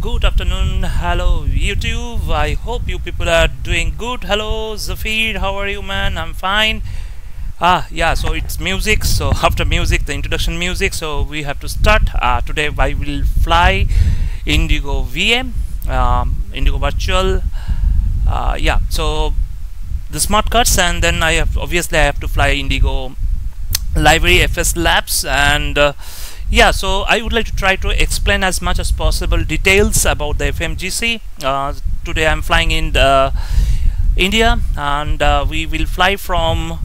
good afternoon. Hello YouTube. I hope you people are doing good. Hello Zafir, how are you, man? I'm fine. Yeah, so it's music. So after music, the introduction music, so we have to start. Today I will fly IndiGo VM, IndiGo virtual. Yeah, so the smart cards, and then I have to fly IndiGo library FSLabs, and yeah, so I would like to try to explain as much as possible details about the FMGC. Today I'm flying in India, and we will fly from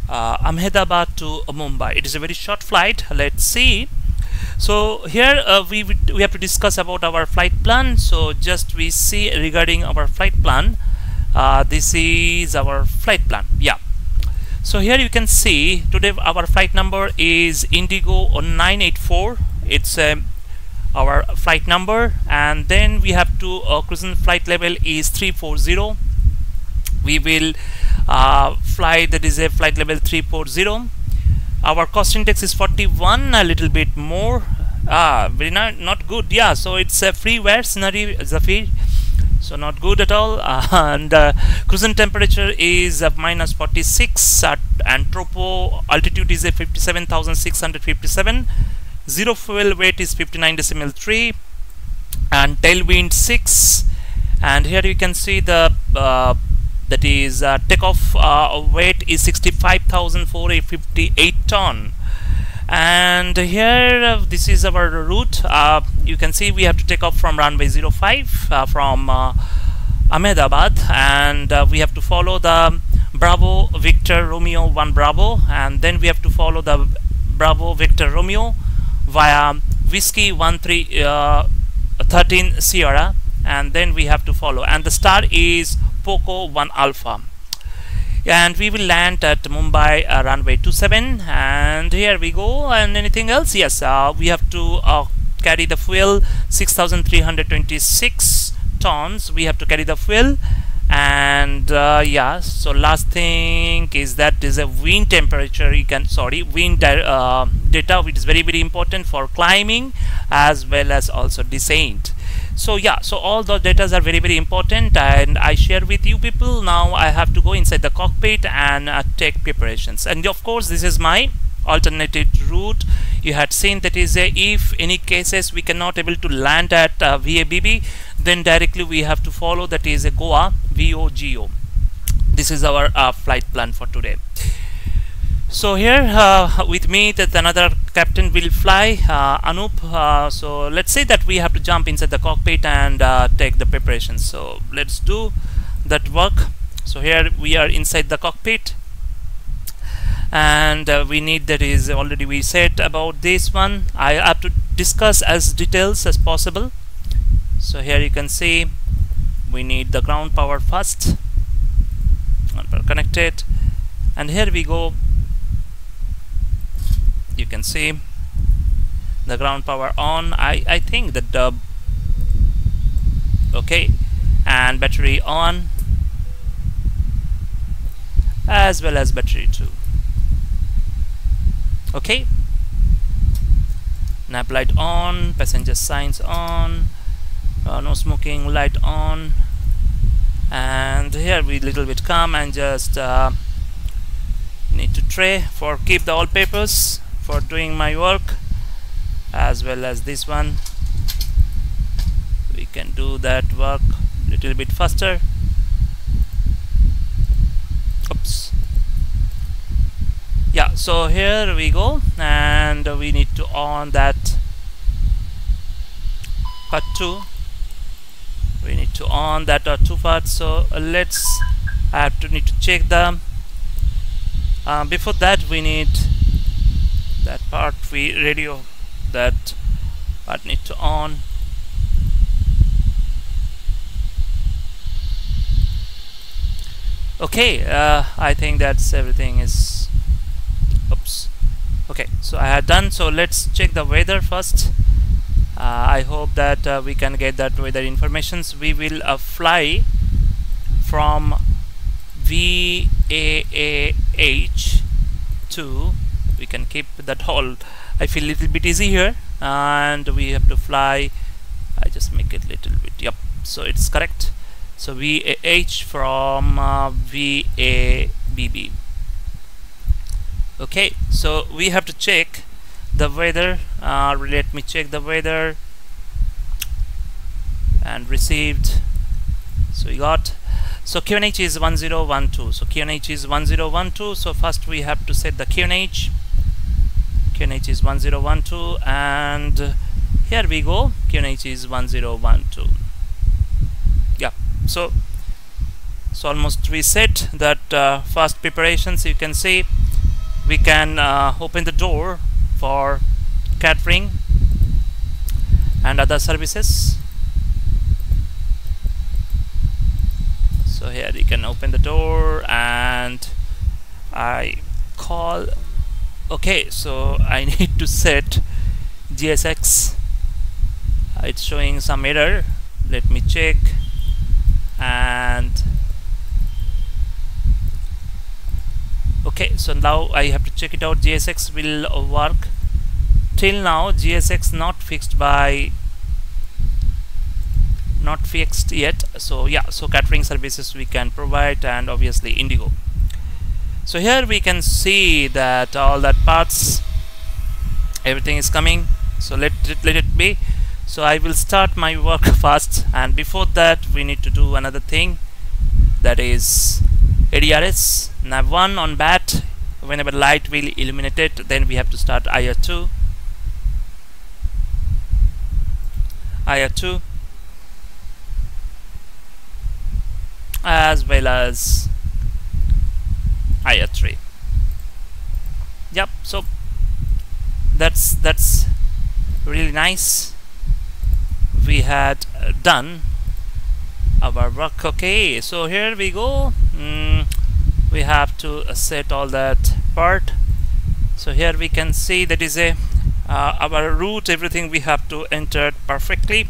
Ahmedabad to Mumbai. It is a very short flight. Let's see. So here we have to discuss about our flight plan. So just we see regarding our flight plan. This is our flight plan. Yeah. So here you can see today our flight number is IGO984. It's our flight number, and then we have to cruising flight level is 340. We will fly, that is a flight level 340. Our cost index is 41, a little bit more. Very not good. Yeah, so it's a freeware scenario, Zafir. So not good at all. And cruising temperature is minus 46, and tropo altitude is a 57,657. Zero fuel weight is 59.3, and tailwind 6. And here you can see the that is takeoff weight is 65,458 ton. And here this is our route. You can see we have to take off from runway 05 from Ahmedabad, and we have to follow the Bravo Victor Romeo 1 Bravo, and then we have to follow the Bravo Victor Romeo via Whiskey 13 Sierra, and then we have to follow, and the star is Poco 1 Alpha. And we will land at Mumbai runway 27, and here we go. And anything else? Yes, we have to carry the fuel 6,326 tons. We have to carry the fuel, and yeah. So last thing is that is a wind temperature. Wind data, which is very important for climbing as well as also descent. So yeah, so all the data are very important, and I share with you people. Now I have to go inside the cockpit and take preparations. And of course this is my alternative route. You had seen that is if any cases we cannot able to land at VABB, then directly we have to follow, that is a Goa VOGO. This is our flight plan for today. So here with me that another captain will fly, Anup. So let's say that we have to jump inside the cockpit and take the preparations. So let's do that work. So here we are inside the cockpit, and we need, that is already we said about this one. I have to discuss as details as possible. So here you can see we need the ground power first. Ground power connected, and here we go. You can see the ground power on. I think that okay, and battery on, as well as battery 2. Okay, nav light on, passenger signs on, no smoking light on, and here we little bit come and just need to tray for keep the all papers for doing my work, as well as this one. We can do that work little bit faster. Oops. Yeah, so here we go, and we need to on that part 2. We need to on that 2 parts. So let's need to check the before that we need that part, we radio that part need to on. Okay, I think that's everything is oops. Okay, so I had done. So let's check the weather first. I hope that we can get that weather informations. We will fly from VAAH to, we can keep that whole, I feel a little bit easy here, and we have to fly I just make it little bit. Yep, so it's correct. So VAH from VABB. Okay, so we have to check the weather. Let me check the weather. And received. So we got, so QNH is 1012. So QNH is 1012. So first we have to set the QNH. QNH is 1012, and here we go. QNH is 1012. Yeah. So almost we set that first preparations. You can see we can open the door for catering and other services. So here you can open the door, and I call. Okay, so I need to set DesignX. It's showing some error. Let me check. And okay, so now I have to check it out. DesignX will work. Till now DesignX not fixed yet. So yeah, so catering services we can provide, and obviously IndiGo. So here we can see that all that parts, everything is coming. So let it be. So I will start my work fast, and before that we need to do another thing, that is ADRS. Nav1 on bat. Whenever light will illuminate it, then we have to start IR2. IR2 as well as IR3. Yep, so that's really nice. We had done our work. Okay, so here we go. We have to set all that part. So here we can see that is a our route, everything we have to enter perfectly.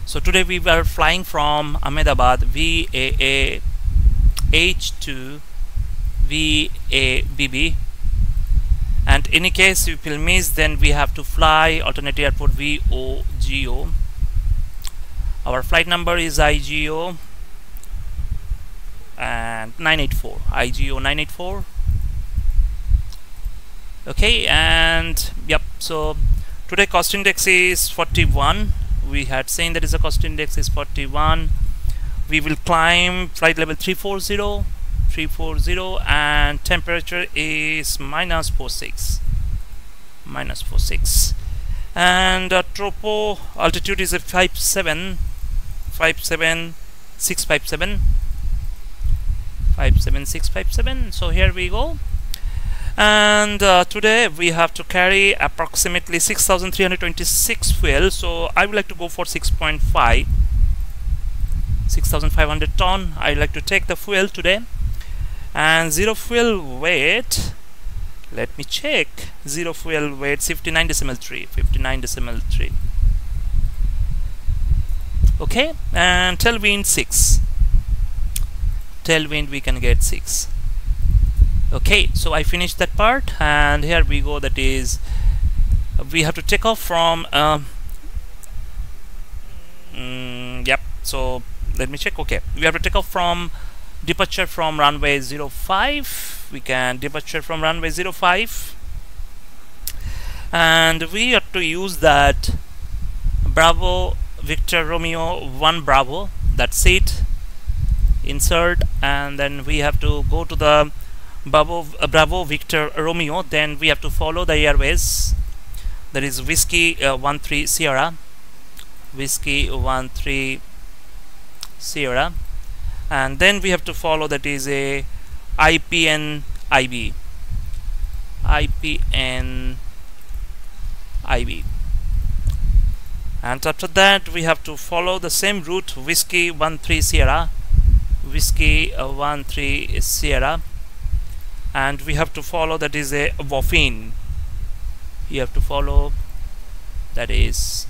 So today we were flying from Ahmedabad VAAH to VABB, and in case we will miss, then we have to fly alternate airport VOGO. Our flight number is IGO and 984, IGO984. Okay, and yep, so today cost index is 41. We had seen that is a cost index is 41. We will climb flight level 340, and temperature is -46, and tropo altitude is a 57657. So here we go. And today we have to carry approximately 6326 fuel. So I would like to go for 6,500 ton. I would like to take the fuel today. And zero fuel weight, let me check. Zero fuel weight 59.3. Okay, and tailwind 6. Tailwind we can get 6. Okay, so I finished that part, and here we go. That is, we have to take off from yep, so let me check. Okay, we have to take off from departure from runway 05. We can departure from runway 05, and we have to use that Bravo Victor Romeo 1 Bravo, that's it. Insert, and then we have to go to the Bravo Victor Romeo. Then we have to follow the airways, that is Whiskey 13 Sierra, Whiskey 13 Sierra, and then we have to follow, that is a IPN IB, and after that we have to follow the same route, Whiskey 13 Sierra, Whiskey 13 Sierra, and we have to follow, that is a Boffin. You have to follow, that is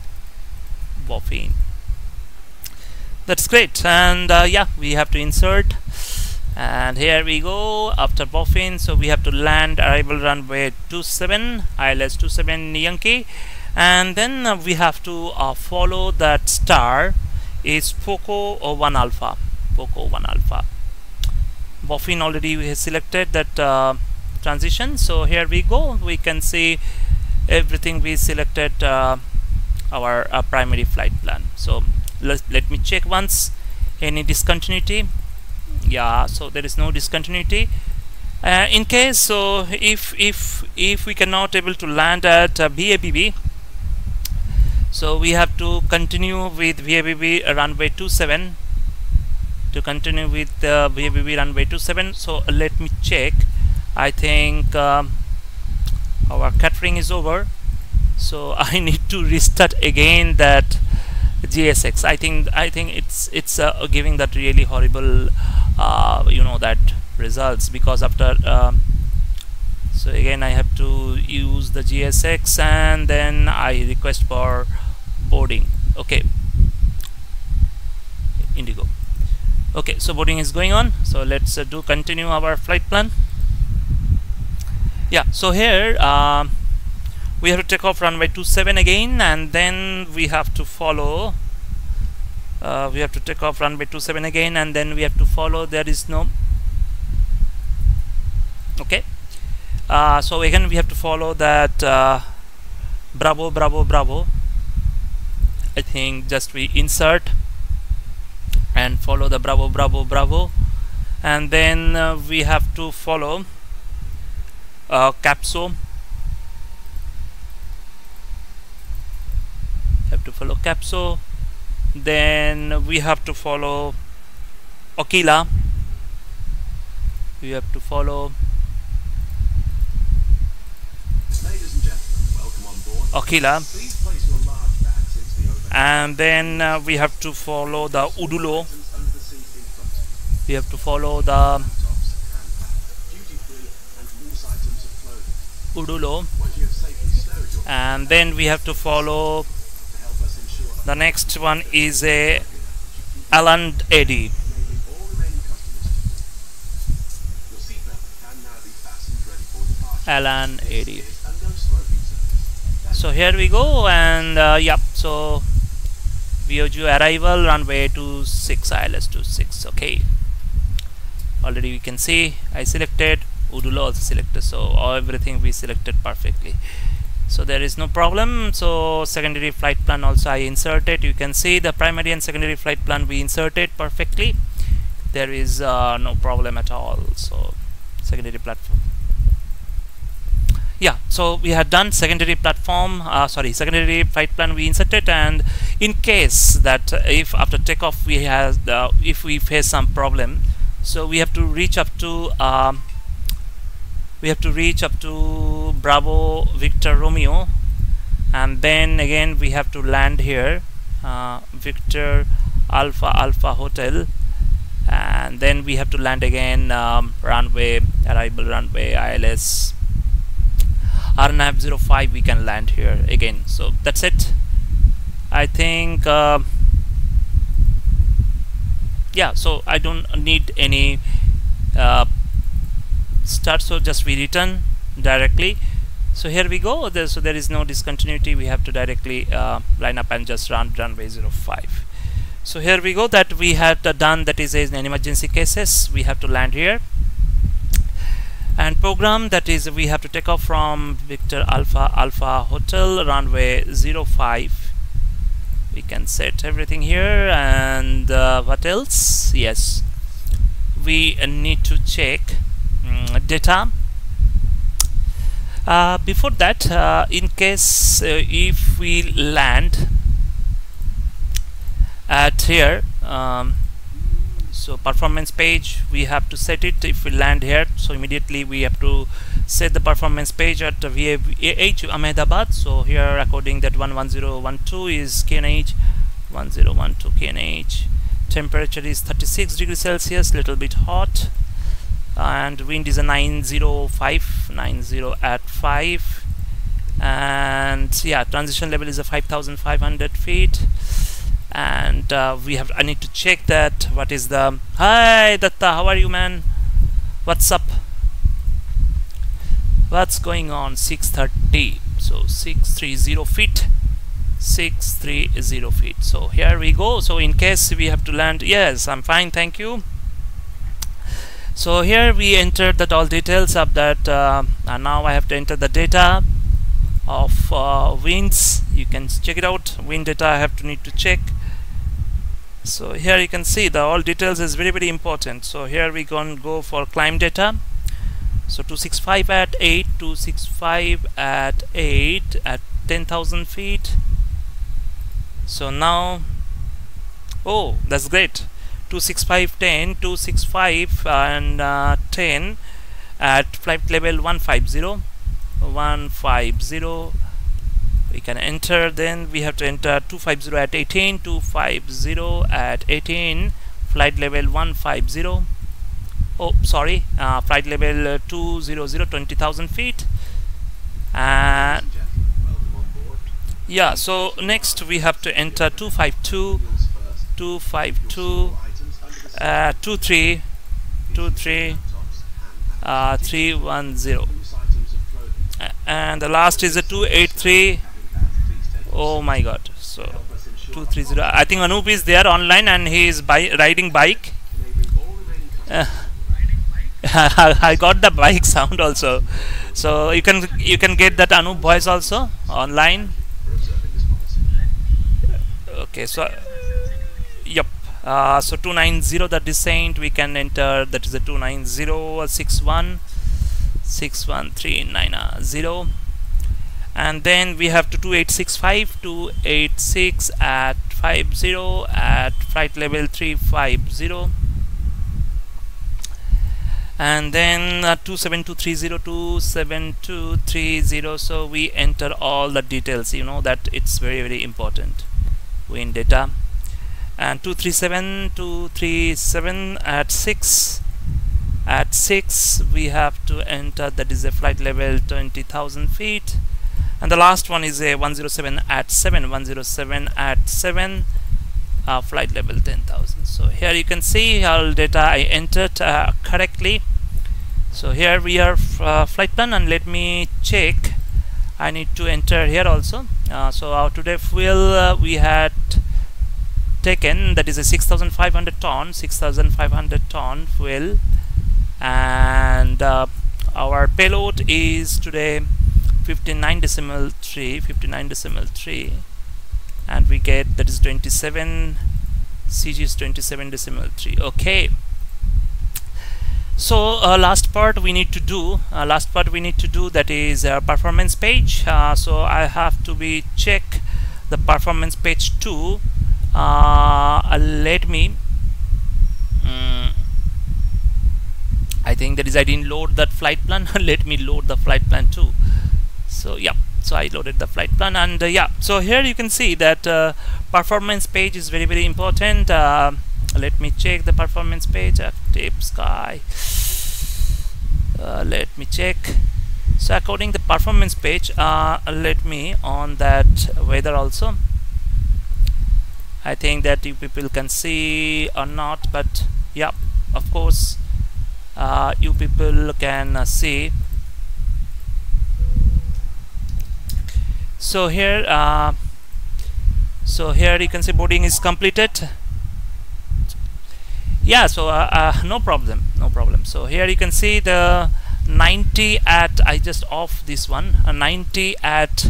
Boffin. That's great. And yeah, we have to insert, and here we go. After Boffin, so we have to land arrival runway 27, ILS 27 Yankee, and then we have to follow that star is Poco 1 Alpha. Poco 1 Alpha. Boffin already we have selected that transition, so here we go. We can see everything we selected our primary flight plan. So let me check once any discontinuity. Yeah, so there is no discontinuity. In case, so if we cannot able to land at VABB, so we have to continue with VABB runway 27 to continue with VABB runway 27. So let me check. I think our catering is over, so I need to restart again that GSX. I think it's giving that really horrible that results, because after so again I have to use the GSX and then I request for boarding. Okay, IndiGo. Okay, so boarding is going on, so let's do continue our flight plan. Yeah, so here we have to take off runway 27 again, and then we have to follow we have to take off runway 27 again, and then we have to follow. There is no okay, so again we have to follow that Bravo Bravo Bravo. I think just we insert and follow the Bravo Bravo Bravo, and then we have to follow Capso. Have to follow Capso. Then we have to follow Okila. We have to follow Okila, and then we have to follow the Udulo. We have to follow the Udulo, and then we have to follow the next one is a Alan Eddy. Alan Eddy. So here we go, and yep, so VOG arrival runway 26 ILS 26. Okay, already we can see I selected, Udulo also selected, so everything we selected perfectly, so there is no problem. So secondary flight plan also I inserted. You can see the primary and secondary flight plan we inserted perfectly. There is no problem at all. So secondary platform. Yeah, so we had done secondary platform, secondary flight plan we inserted, and in case that if after takeoff we have if we face some problem, so we have to reach up to Bravo Victor Romeo, and then again we have to land here Victor Alpha Alpha Hotel, and then we have to land again runway arrival runway ILS RNAV 05. We can land here again. So that's it. I think yeah, so I don't need any start, so just we return directly. So here we go. So there is no discontinuity. We have to directly line up and just run runway 05. So here we go, that we had done, that is in emergency cases we have to land here, and program, that is we have to take off from Victor Alpha Alpha Hotel runway 05. We can set everything here, and what else? Yes, we need to check data. Before that, in case if we land at here, so performance page, we have to set it. If we land here, so immediately we have to set the performance page at VAAH Ahmedabad. So here according that 11012 is KNH, 1012 KNH. Temperature is 36 degrees Celsius, little bit hot, and wind is a 905, 90 at 5, and yeah, transition level is a 5,500 feet. And I need to check that what is the, hi Datta, how are you, man? What's up? What's going on? 6:30. So 630 feet. 630 feet. So here we go. So in case we have to land, yes, I'm fine, thank you. So here we entered that all details of that, and now I have to enter the data of winds. You can check it out. Wind data I have to need to check. So here you can see the all details is very important. So here we can go for climb data. So 265 at 8, 265 at 8 at 10,000 feet. So now, oh, that's great. 265 10, 265 and 10 at flight level 150. We can enter. Then we have to enter 250 at 18, 250 at 18, flight level 150. Oh, sorry, flight level 200, 20,000 feet. And yeah, so next we have to enter 252, 252, 23, 310. And the last is a 283. Oh my god. So 230. I think Anup is there online and he is riding bike. I got the bike sound also. So you can get that Anup voice also online. Okay, so yep. So 290, the descent we can enter, that is a 290 61 61390. And then we have to 2865, 286 at 50 at flight level 350. And then 27230, 27230. So we enter all the details. You know that it's very important. Wind data. And 237 at 6. At 6 we have to enter, that is a flight level 20,000 feet. And the last one is a 107 at 7, 107 at 7, flight level 10,000. So here you can see all data I entered correctly. So here we are flight plan, and let me check. I need to enter here also. So our today fuel we had taken, that is a 6,500 ton, 6,500 ton fuel, and our payload is today 59.3, and we get, that is 27, CG is 27.3. okay. So last part we need to do, that is performance page. So I have to check the performance page 2. Let me I think that is I didn't load that flight plan. Let me load the flight plan too. So yeah, so I loaded the flight plan, and yeah, so here you can see that performance page is very important. Let me check the performance page at Tape Sky. Let me check. So according to the performance page, let me on that weather also. I think that you people can see or not, but yeah, of course you people can see. So here you can see boarding is completed. Yeah, so no problem. So here you can see the 90 at, I just off this one, 90 at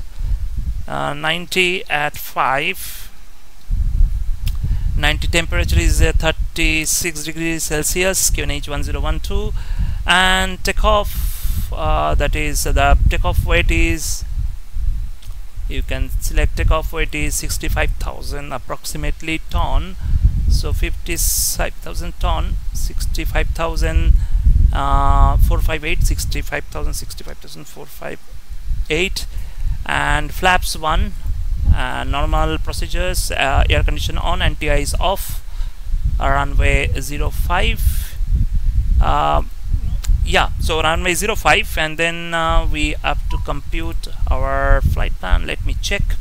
5. 90 temperature is 36 degrees Celsius, QNH 1012, and takeoff, that is the takeoff weight is, you can select takeoff weight is 65,000 approximately ton. So 55,000 ton, 65,000 458, 65,458, and flaps 1. Normal procedures, air condition on, anti-air is off, runway 05. Yeah, so runway 05, and then we have to compute our flight plan. Let me check.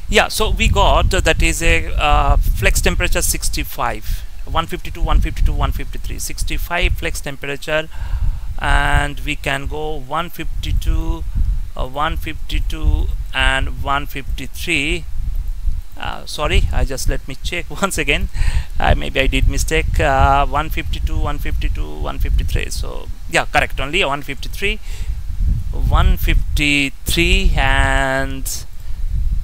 Yeah, so we got that is a flex temperature 65, 152, 152, 153, 65 flex temperature, and we can go 152 152 and 153. Sorry, let me check once again. Maybe I did mistake. 152, 152, 153. So yeah, correct. Only 153, 153, and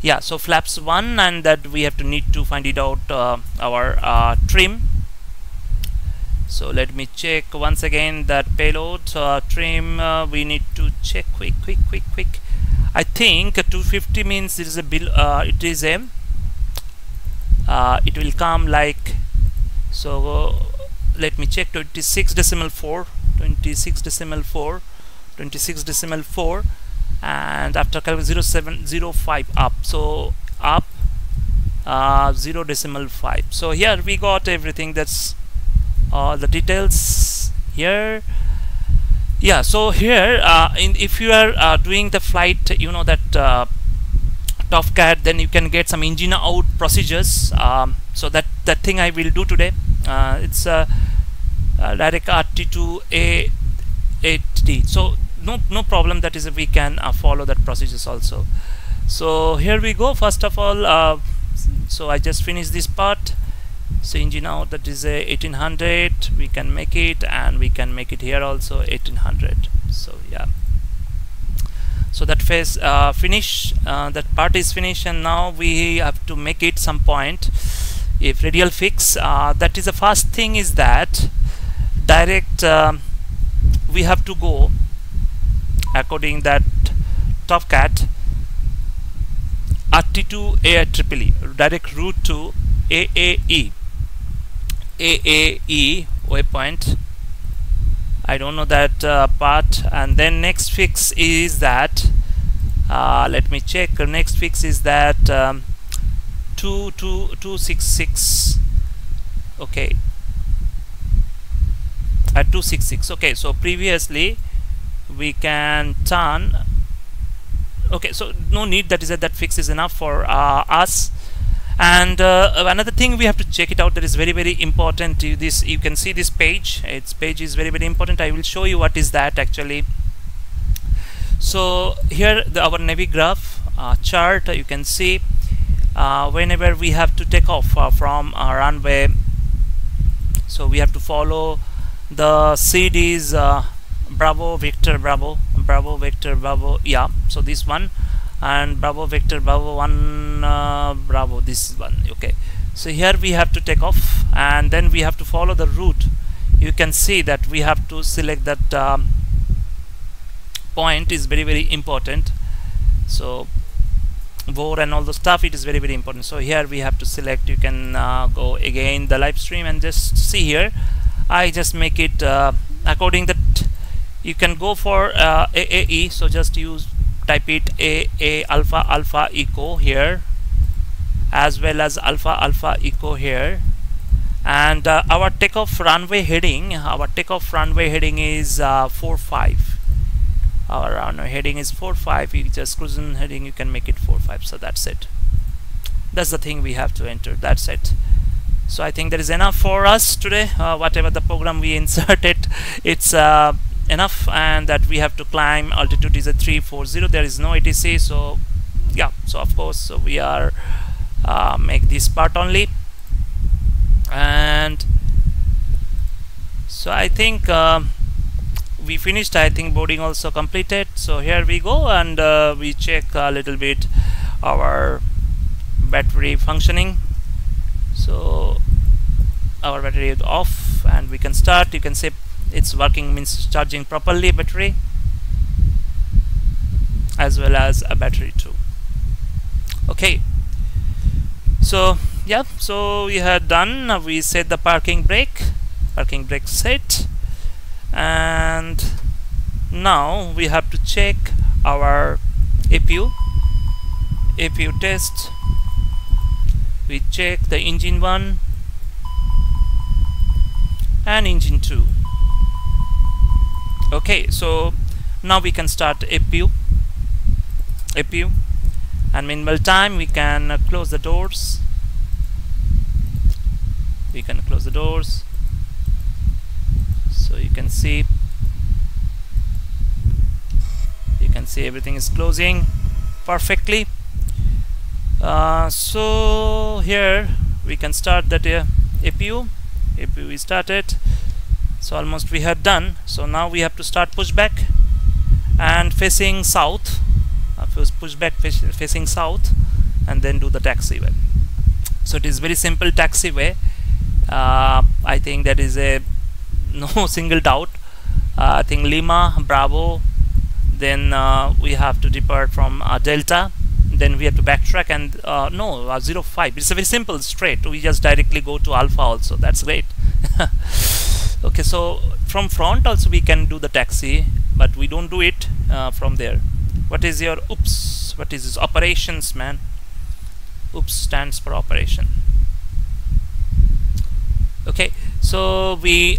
yeah. So flaps 1, and that we have to need to find it out our trim. So let me check once again that payload trim. We need to check quick. I think 250 means it is a bill. It is a. It will come like so. Let me check. 26.4, 26.4, and after calculation 0705 up. So up 0.5. So here we got everything. That's all the details here. Yeah, so here if you are doing the flight, you know that TOFCAT, then you can get some engine out procedures. So that thing I will do today. It's direct RT to A8D. So no problem. That is, we can follow that procedures also. So here we go. First of all, so I just finished this part. So engine out, that is a 1800. We can make it, and we can make it here also 1800. So yeah. So that phase finish, that part is finished, and now we have to make it some point. If radial fix, that is the first thing is that direct we have to go according that TOFCAT RT to AIEEE, direct route to AAE waypoint. I don't know that part. And then next fix is that let me check. Next fix is that 266. Okay, at 266. Okay, so previously we can turn. Okay, so no need. That is that fix is enough for us. And another thing we have to check it out, that is very important. This, you can see this page. Its page is very important. I will show you what is that actually. So here our Navy graph chart, you can see whenever we have to take off from our runway, so we have to follow the CDs Bravo Victor Bravo, Bravo Victor Bravo, yeah, so this one, and Bravo Victor Bravo 1 Bravo, this one. Okay, so here we have to take off, and then we have to follow the route. You can see that we have to select that point is very important. So VOR and all the stuff, it is very important. So here we have to select. You can go again the live stream and just see here. I just make it according that. You can go for AAE, so just type it AA alpha alpha echo here, as well as alpha alpha echo here. And our takeoff runway heading, is 45. Our runway heading is 45. You just cruising heading, you can make it 45. So that's it. That's the thing we have to enter. That's it. So I think that is enough for us today. Whatever the program we inserted, it's enough. And that we have to climb, altitude is a 340. There is no ATC. So yeah, so of course, so we are make this part only. And so I think we finished. I think boarding also completed. So here we go, and we check a little bit our battery functioning. So our battery is off, and we can start. You can say it's working, means charging properly battery, as well as a battery too. Okay, so yeah, so we had done. We set the parking brake set, and now we have to check our APU test. We check the engine 1 and engine 2. Okay, so now we can start APU, and meanwhile time we can close the doors. So you can see see everything is closing perfectly. So here we can start that APU is started. So almost we have done. So now we have to start pushback and facing south. Pushback facing south, and then do the taxiway. So it is very simple taxiway. I think that is a no single doubt. I think Lima, Bravo, then we have to depart from Delta, then we have to backtrack and 05. It's a very simple straight. We just directly go to Alpha also. That's great. Okay, so from front also we can do the taxi, but we don't do it from there. What is your oops? What is this? Operations, man. Oops stands for operation. Okay, so we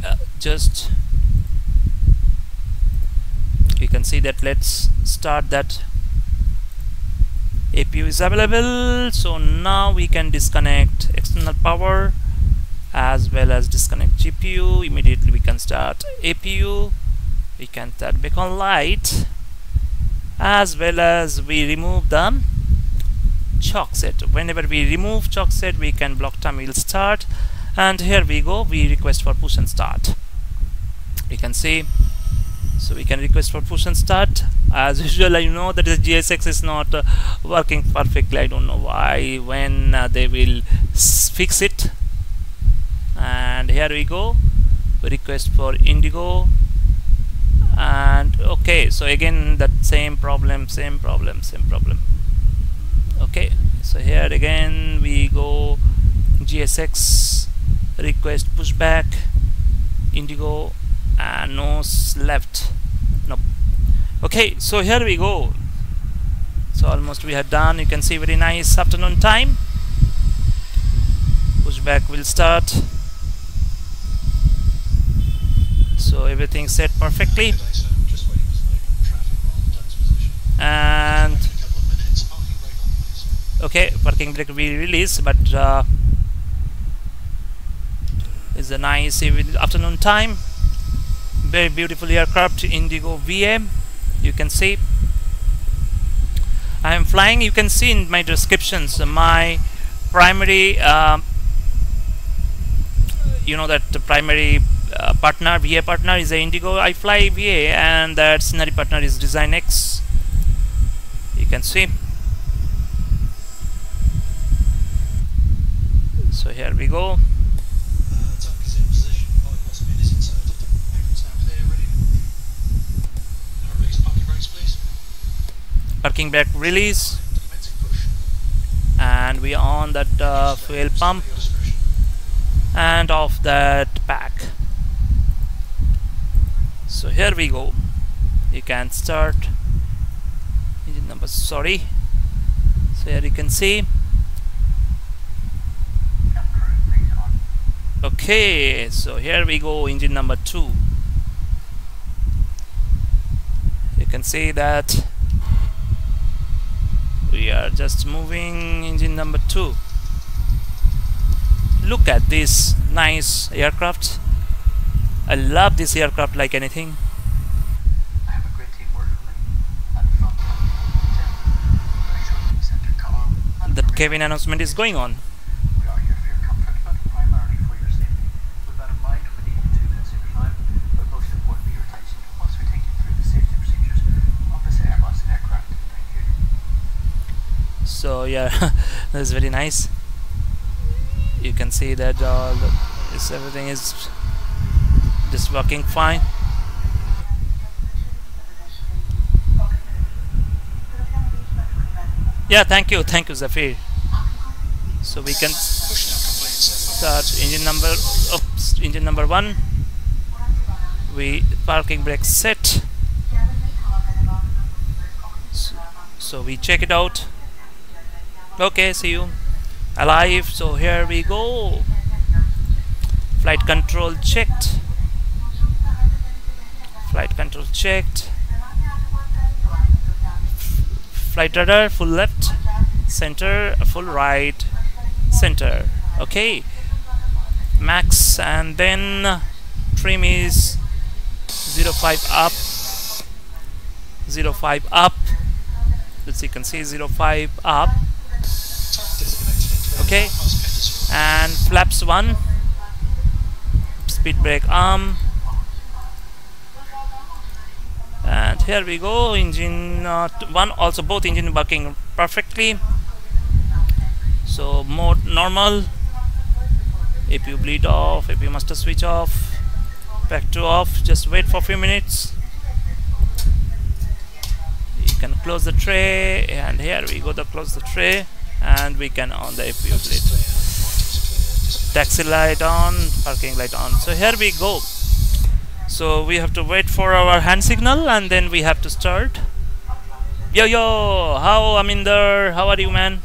you can see that. Let's start that. APU is available. So now we can disconnect external power as well as disconnect GPU. Immediately we can start APU. We can start beacon light, as well as we remove the chalk set. Whenever we remove chalk set, we can block time will start, and here we go, we request for push and start. You can see, so we can request for push and start. As usual, I know that the GSX is not working perfectly. I don't know why, when they will fix it. And here we go, we request for IndiGo. And okay, so again that same problem. Okay, so here again we go GSX, request pushback, IndiGo, and no left. Nope. Okay, so here we go. So almost we have done. You can see very nice afternoon time. Pushback will start. So everything set perfectly, and okay, parking brake will release, but it's a nice afternoon time. Very beautiful aircraft, IndiGo VAAH. You can see I am flying. You can see in my descriptions my primary you know that the primary partner, VAAH partner, is a IndiGo. I fly VAAH, and that scenario partner is DesignX. You can see. So here we go. Parking brake release, and we are on that fuel pump and off that pack. So here we go. You can start engine number, sorry. So here you can see. Okay, so here we go, engine number 2. You can see that we are just moving engine number 2. Look at this nice aircraft. I love this aircraft like anything. I have a great team working with me at the front. That cabin announcement is going on. We are here for your comfort, but primarily for your safety. With that in mind, we need 2 minutes of your time, but most importantly your attention, whilst we take you through the safety procedures of this Airbus aircraft. Thank you. So yeah, that's very nice. You can see that everything is just working fine. Yeah, thank you, Zafir. So we can start engine number 1. We parking brake set. So we check it out. Okay, see you. Alive. So here we go. Flight control checked. Flight control checked. Flight radar full left, center, full right, center. Okay. Max, and then trim is 05 up, 05 up. As you can see, 05 up. Okay, and flaps 1, speed brake arm, and here we go. Engine 1, also both engine working perfectly. So mode normal, APU bleed off, APU master switch off, back to off. Just wait for a few minutes. You can close the tray, and here we go to close the tray, and we can on the APU bleed. Taxi light on, parking light on. So here we go. So we have to wait for our hand signal, and then we have to start. Yo, how Aminder, how are you, man?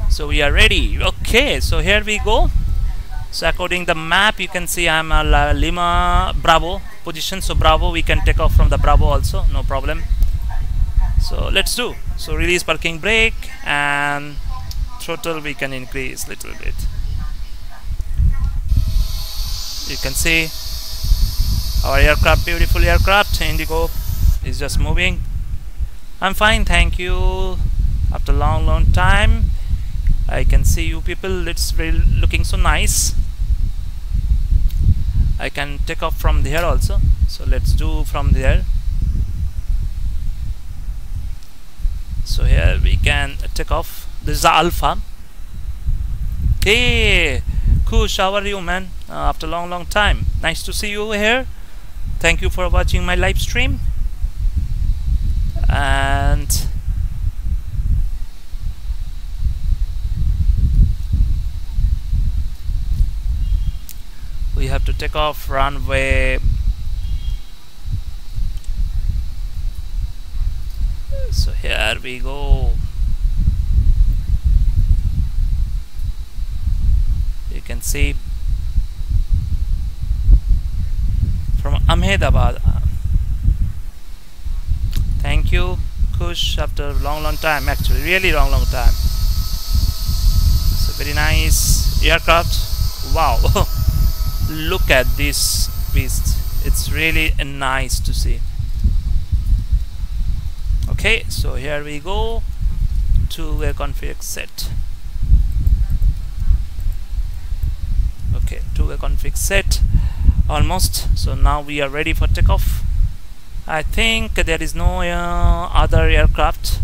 So we are ready. Okay, so here we go. So according the map, you can see I'm a Lima Bravo position. So Bravo, we can take off from the Bravo also, no problem. So let's do. So release parking brake, and throttle we can increase little bit. You can see our aircraft, beautiful aircraft, IndiGo is just moving. I'm fine, thank you. After long time, I can see you people. It's really looking so nice. I can take off from there also. So let's do from there. So here we can take off. This is the Alpha. Hey, Kush, how are you, man? After long time. Nice to see you here. Thank you for watching my live stream. And we have to take off runway. So here we go. You can see from Ahmedabad. Thank you, Kush, after long time, actually really long time. It's a very nice aircraft. Wow. Look at this beast. It's really nice to see. Okay, so here we go. Two-way config set. Okay, two-way config set almost. So now we are ready for takeoff. I think there is no other aircraft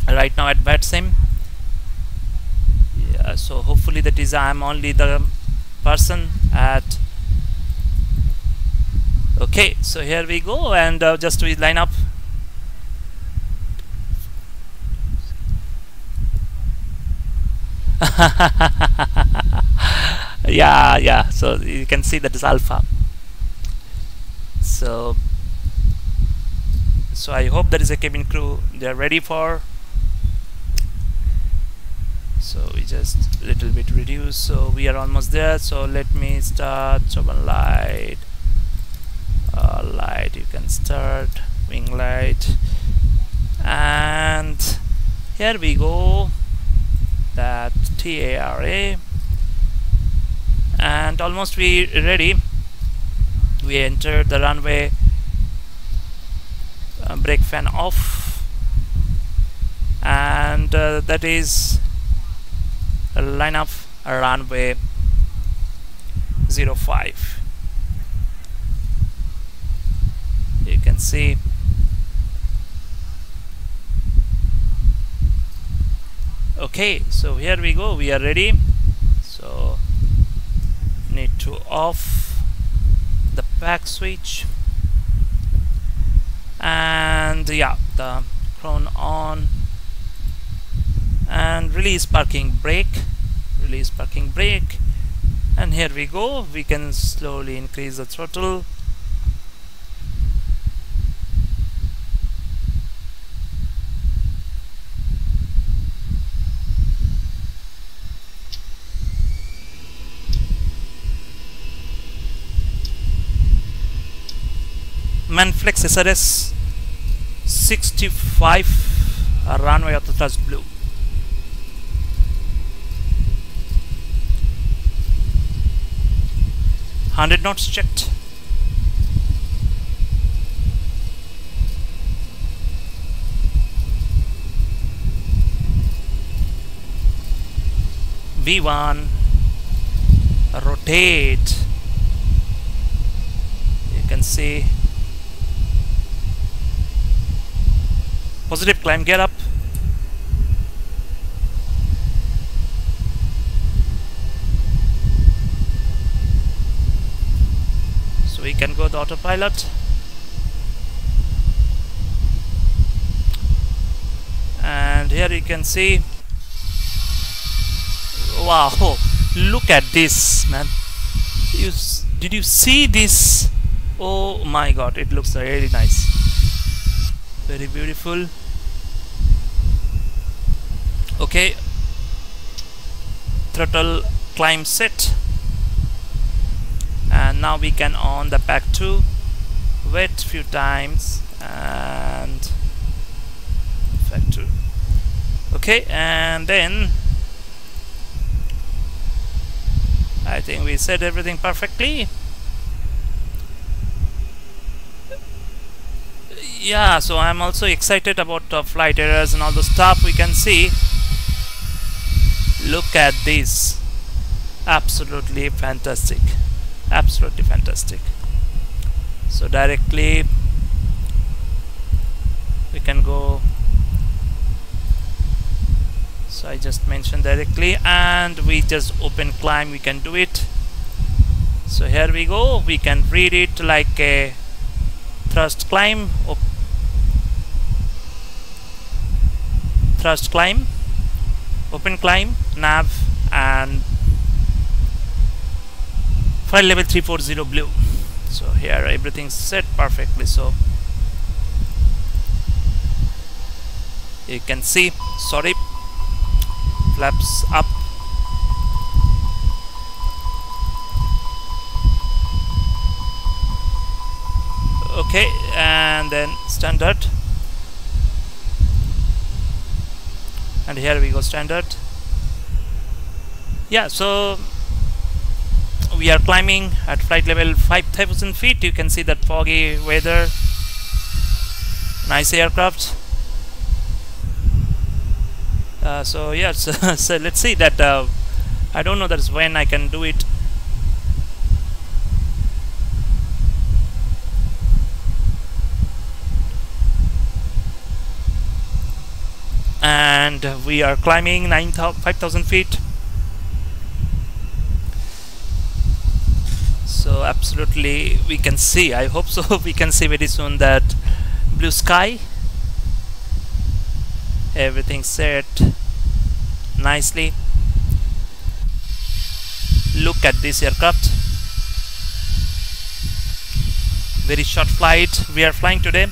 right now at VATSIM. Yeah, so hopefully that is I'm only the person at. Okay, so here we go, and just we line up. yeah, so you can see that is Alpha. So I hope there is a cabin crew, they are ready for. So we just a little bit reduce, so we are almost there. So let me start open light, light, you can start wing light, and here we go, that TARA, and almost we ready. We entered the runway, brake fan off, and that is a line up runway 05. You can see okay, so here we go, we are ready. So need to off the pack switch, and yeah, the chrome on, and release parking brake, and here we go. We can slowly increase the throttle. Manflex SRS 65 runway of the thrust blue. $100 knots checked. V1, rotate. You can see positive climb gear up. So we can go the autopilot. And here you can see, wow, look at this, man. Did you see this? Oh my god, it looks really nice, very beautiful. Okay, throttle climb set, and now we can on the pack 2, wait few times, and pack 2. Okay, and then I think we said everything perfectly. Yeah, so I'm also excited about flight errors and all the stuff we can see. Look at this, absolutely fantastic, absolutely fantastic. So directly we can go. So I just mentioned directly, and we just open climb, we can do it. So here we go, we can read it like a thrust climb, thrust climb, open climb, nav, and flight level 340 blue. So here everything's set perfectly. So you can see, sorry, flaps up. Okay, and then standard, and here we go standard. Yeah, so we are climbing at flight level 5,000 feet. You can see that foggy weather, nice aircraft. So yes, so let's see that. I don't know that's when I can do it. And we are climbing 5,000 feet. So absolutely we can see, I hope so, we can see very soon that blue sky. Everything set nicely. Look at this aircraft, very short flight we are flying today.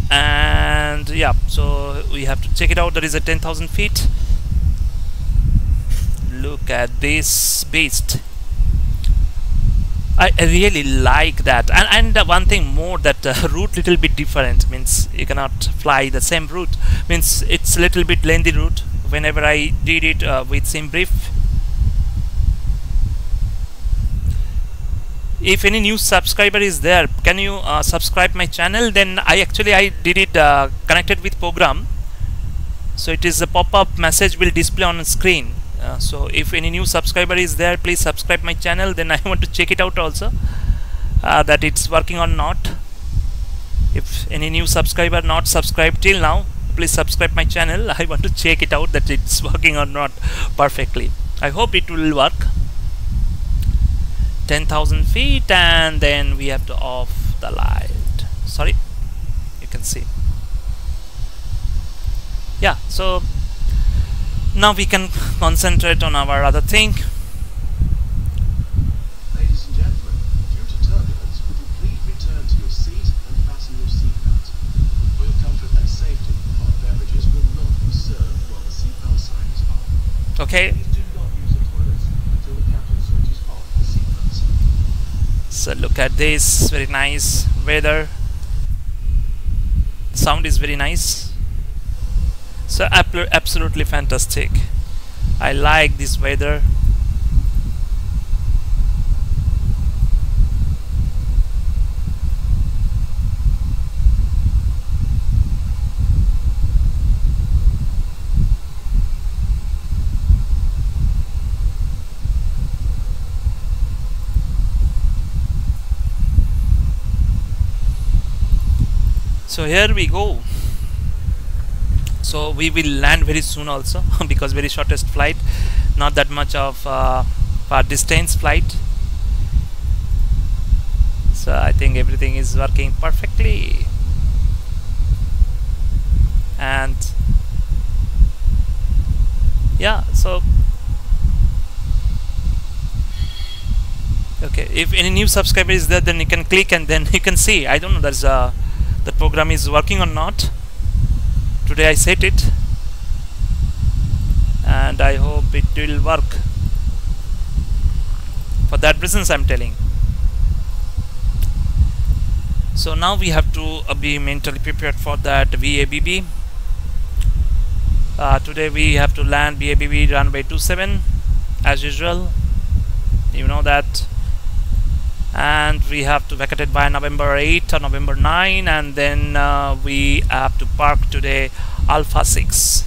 And yeah, so we have to check it out. There is a 10,000 feet. Look at this beast. I really like that. And one thing more, that route little bit different, means you cannot fly the same route, means it's a little bit lengthy route. Whenever I did it with SimBrief. If any new subscriber is there, can you subscribe my channel? Then I did it connected with program, so it is a pop-up message will display on screen. So if any new subscriber is there, please subscribe my channel. Then I want to check it out also, that it's working or not. If any new subscriber not subscribed till now, please subscribe my channel. I want to check it out that it's working or not perfectly. I hope it will work. 10,000 feet, and then we have to off the light. Sorry, you can see. Yeah, so now we can concentrate on our other thing. Ladies and gentlemen, due to turbulence, would you please return to your seat and fasten your seatbelt? For your comfort and safety, hot beverages will not be served while the seatbelt sign is on. Okay. Please do not use the toilets until the captain switches off the seatbelt sign. So look at this, very nice weather. Sound is very nice. So absolutely fantastic. I like this weather. So here we go. So we will land very soon also because very shortest flight, not that much of far distance flight. So I think everything is working perfectly. And yeah, so okay, if any new subscriber is there, then you can click and then you can see. I don't know there's the program is working or not. Today I set it and I hope it will work. For that reasons I'm telling. So now we have to be mentally prepared for that VABB. Today we have to land VABB runway 27 as usual, you know that, and we have to vacate by November 8 or November 9, and then we have to park today Alpha 6,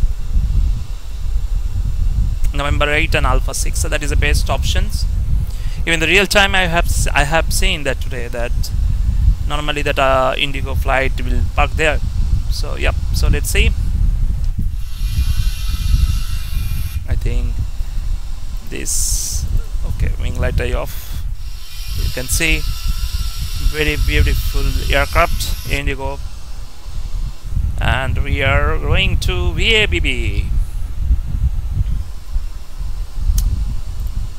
November 8 and Alpha 6. So that is the best options. Even the real time I have seen that today that normally that IndiGo flight will park there. So yep, so let's see. I think this, okay, wing light eye off. You can see very beautiful aircraft IndiGo, and we are going to VABB.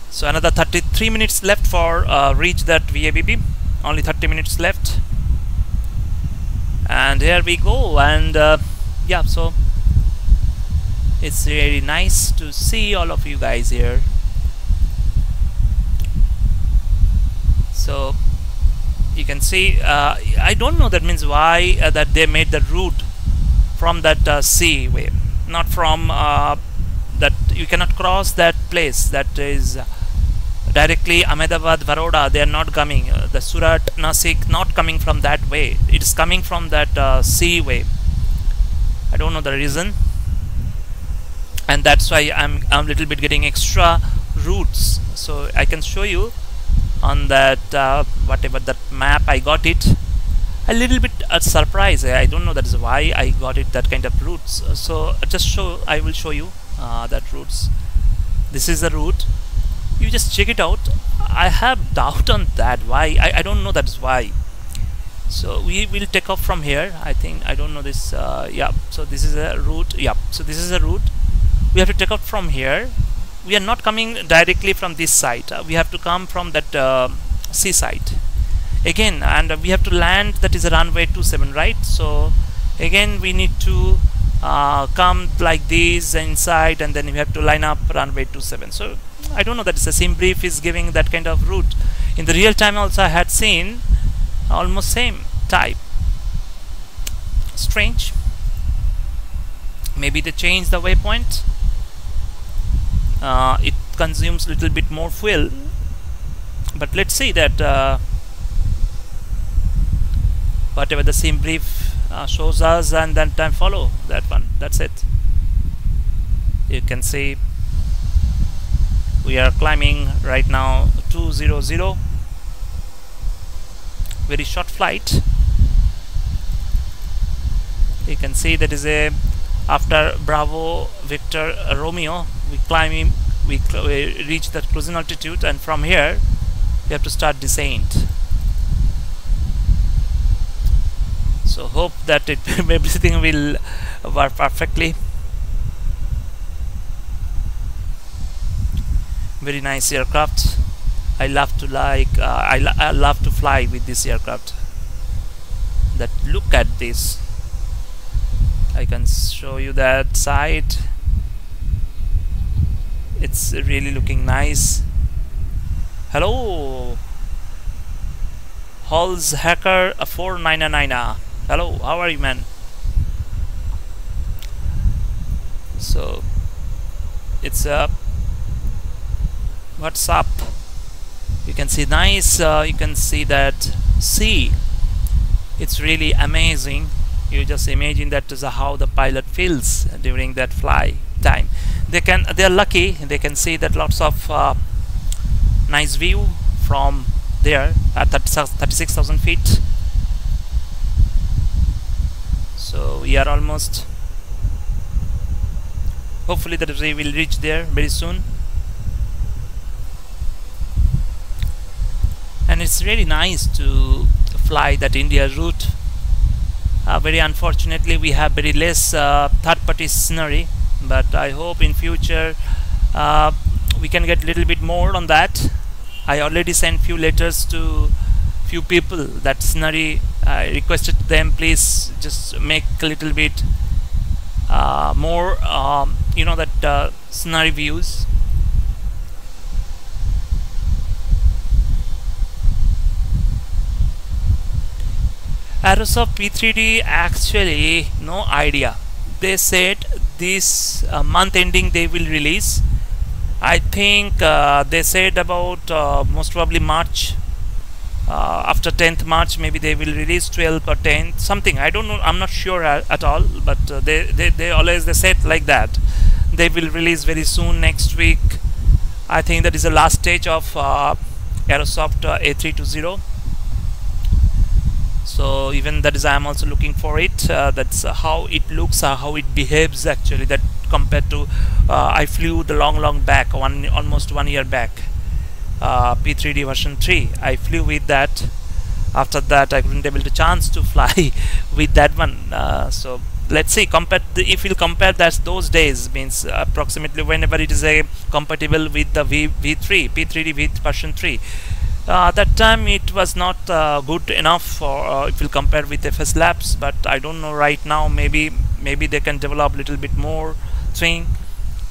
So another 33 minutes left for reach that VABB. Only 30 minutes left, and here we go. And yeah, so it's really nice to see all of you guys here. So you can see I don't know that means why that they made the route from that sea way, not from that you cannot cross that place that is directly Ahmedabad, Baroda. They are not coming. The Surat, Nasik, not coming from that way. It is coming from that sea way. I don't know the reason, and that's why I'm a little bit getting extra routes. So I can show you on that whatever that map I got it. A little bit surprise. I don't know that is why I got it that kind of routes. So I will show you that routes. This is the route. You just check it out. I have doubt on that why. I don't know that's why. So we will take off from here. I think I don't know this. Yeah, so this is a route. Yeah, so this is a route. We have to take off from here. We are not coming directly from this side. We have to come from that seaside again, and we have to land. That is a runway 27, right? So again we need to come like this inside, and then we have to line up runway 27. So I don't know that the sim brief is giving that kind of route. In the real time also I had seen almost same type. Strange. Maybe they changed the waypoint. It consumes little bit more fuel, but let's see that whatever the sim brief shows us, and then time follow that one. That's it. You can see we are climbing right now 200. Very short flight. You can see that is a after Bravo Victor Romeo we climbing, we reach that cruising altitude, and from here we have to start descent. So hope that everything will work perfectly. Very nice aircraft. I love to I love to fly with this aircraft. That look at this. I can show you that side. It's really looking nice. Hello, Halls Hacker 499. Hello, how are you, man? So it's what's up? You can see nice. You can see that sea. It's really amazing. You just imagine that is how the pilot feels during that fly time. They are lucky. They can see that lots of nice view from there at 36,000 feet. So we are almost, hopefully that we will reach there very soon. And it's really nice to fly that India route. Very unfortunately we have very less third-party scenery, but I hope in future we can get a little bit more on that. I already sent few letters to few people that scenery. I requested them, please just make a little bit more you know, that scenery views. Aerosoft P3D, actually no idea. They said this month ending they will release. I think they said about most probably March, after 10th March maybe they will release, 12th or 10th, something, I don't know, I'm not sure at all, but they always they said like that they will release very soon, next week. I think that is the last stage of Aerosoft A320. So even that is, I am also looking for it. That's how it looks, how it behaves actually, that compared to I flew the long back, almost 1 year back, P3D version 3. I flew with that. After that I couldn't able to chance to fly with that one. So let's see, if we'll compare that those days, means approximately whenever it is compatible with the V3 P3D with version 3. That time it was not good enough for if you compare with FSLabs, but I don't know right now, maybe they can develop a little bit more thing,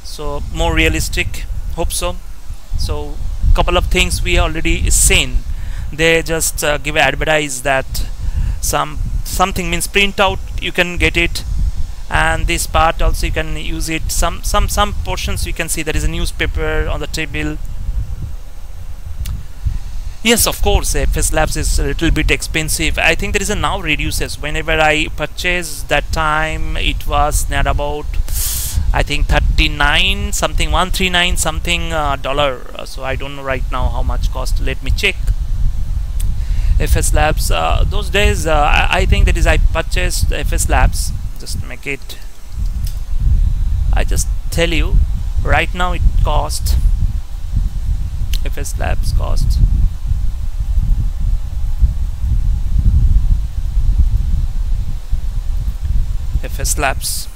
so more realistic, hope so. So couple of things we already seen. They just give advertise that something, means print out you can get it, and this part also you can use it. Some portions you can see there is a newspaper on the table. Yes, of course, FSLabs is a little bit expensive. I think there is a now reduces. Whenever I purchased that time, it was near about, I think 39 something, 139 something dollar. So I don't know right now how much cost. Let me check. FSLabs, those days, I think that is I purchased FSLabs. Just make it. I just tell you, right now it cost. FSLabs cost. FSLabs,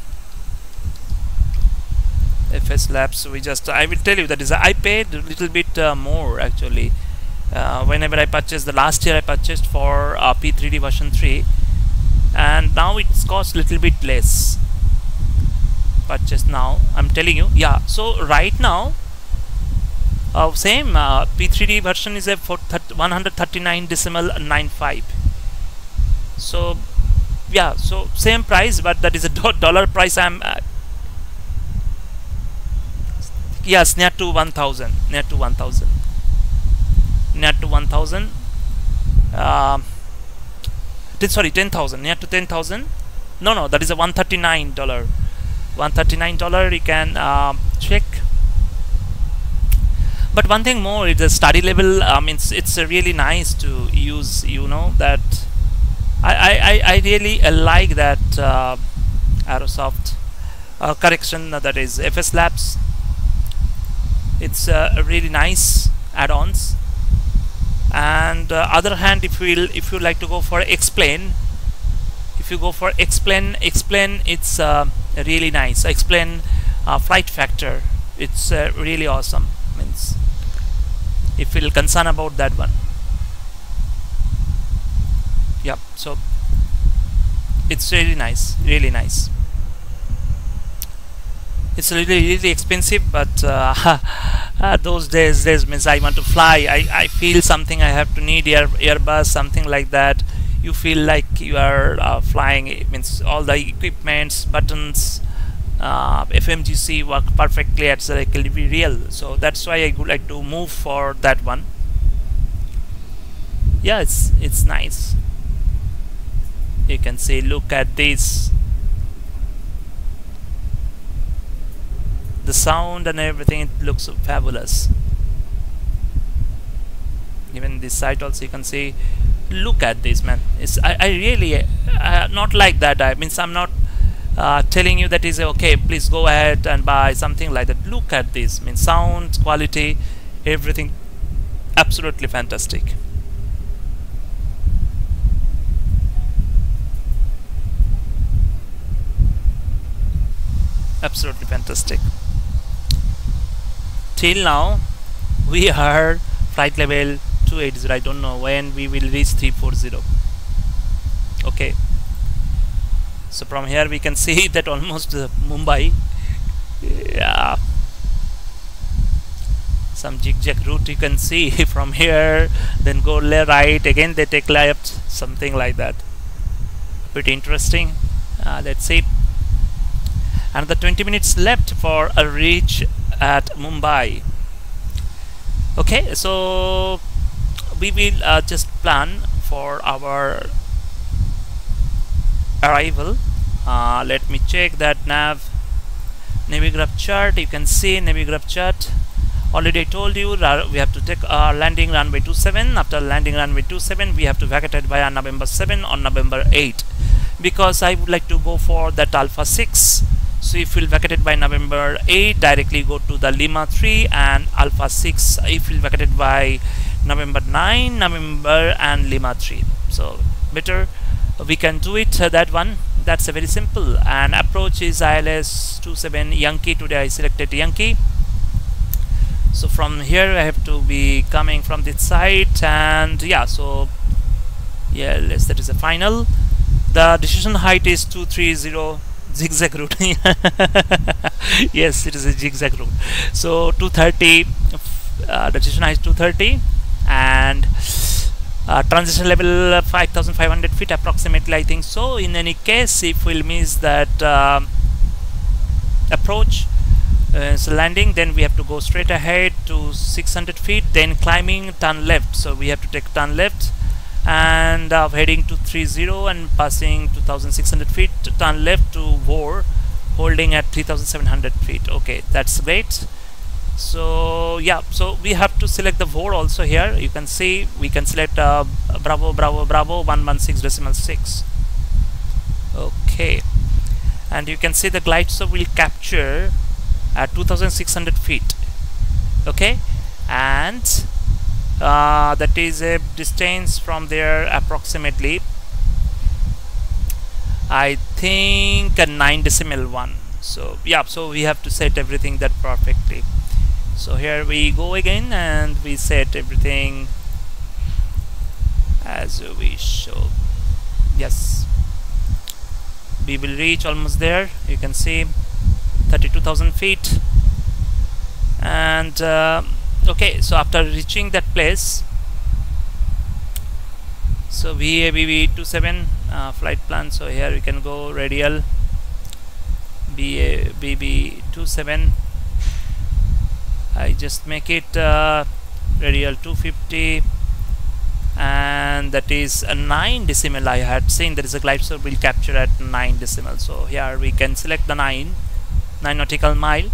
we just, I will tell you that is I paid a little bit more actually. Whenever I purchased, the last year I purchased for P3D version 3, and now it's cost little bit less. Purchase now, I'm telling you, yeah. So right now, same P3D version is a for 139.95. So yeah, so same price, but that is a dollar price. I'm yes, near to 1,000, near to 1,000, near to 1,000. Sorry, 10,000, near to 10,000. No, that is a $139. $139. You can check. But one thing more, it's a study level. Means it's really nice to use. You know that. I really like that Aerosoft correction, that is FSLabs. It's really nice add-ons. And other hand, if you like to go for explain, if you go for explain, it's really nice. Explain flight factor, it's really awesome. Means if you're concerned about that one. Yep, so it's really nice, really nice. It's really expensive, but those days means I want to fly. I feel something, I have to need Airbus, something like that. You feel like you are flying. It means all the equipments, buttons, FMGC work perfectly. It's like real. So that's why I would like to move for that one. Yeah, it's nice. You can see, look at this, the sound and everything, it looks fabulous. Even this side also you can see, look at this, man. I really not like that. I mean, I'm not telling you that is okay, please go ahead and buy something like that. Look at this. I mean, sound quality, everything absolutely fantastic. Absolutely fantastic. Till now we are flight level 280. I don't know when we will reach 340. Okay, so from here we can see that almost Mumbai. Yeah, some zigzag route you can see from here, then go left, right, again they take left, something like that. Pretty interesting. Let's see. Another 20 minutes left for a reach at Mumbai. Okay, so we will just plan for our arrival. Let me check that Navigraph chart. You can see Navigraph chart. Already I told you we have to take our landing runway 27. After landing runway 27, we have to vacate via November 7 or November 8, because I would like to go for that Alpha 6. So if we'll vacate by November 8, directly go to the Lima 3, and Alpha 6 if we'll vacate by November 9, November and Lima 3. So better we can do it that one. That's a very simple. And approach is ILS 27 Yankee. Today I selected Yankee. So from here I have to be coming from this side, and yeah, so yeah, that is a final. The decision height is 230. Zigzag route. Yes, it is a zigzag route. So 230, the decision height is 230, and transition level 5,500 feet approximately, I think so. In any case, if we'll miss that approach, so landing, then we have to go straight ahead to 600 feet, then climbing, turn left. So we have to take turn left, and heading to 30 and passing 2,600 feet, turn left to VAAH, holding at 3,700 feet. Okay, that's great. So yeah, so we have to select the VAAH also here. You can see we can select Bravo 116.6. Okay, and you can see the glide slope will capture at 2,600 feet. Okay, and that is a distance from there approximately, I think, a 9.1. So yeah, so we have to set everything that perfectly. So here we go again, and we set everything as we show. Yes, we will reach almost there. You can see 32,000 feet, and okay, so after reaching that place, so VABB 27 flight plan. So here we can go radial VABB 27. I just make it radial 250, and that is a 9 decimal. I had seen there is a glide slope will capture at 9 decimal. So here we can select the 9 nautical mile.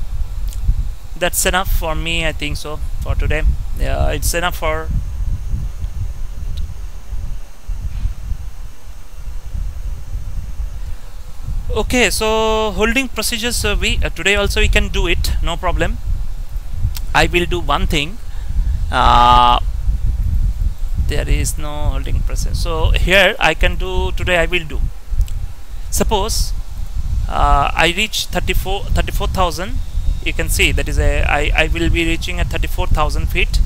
That's enough for me, I think so, for today. Yeah, it's enough for okay. So holding procedures, we today also we can do it, no problem. I will do one thing. There is no holding process. So here I can do today. I will do. Suppose I reach 34,000. You can see that is I will be reaching at 34,000 feet.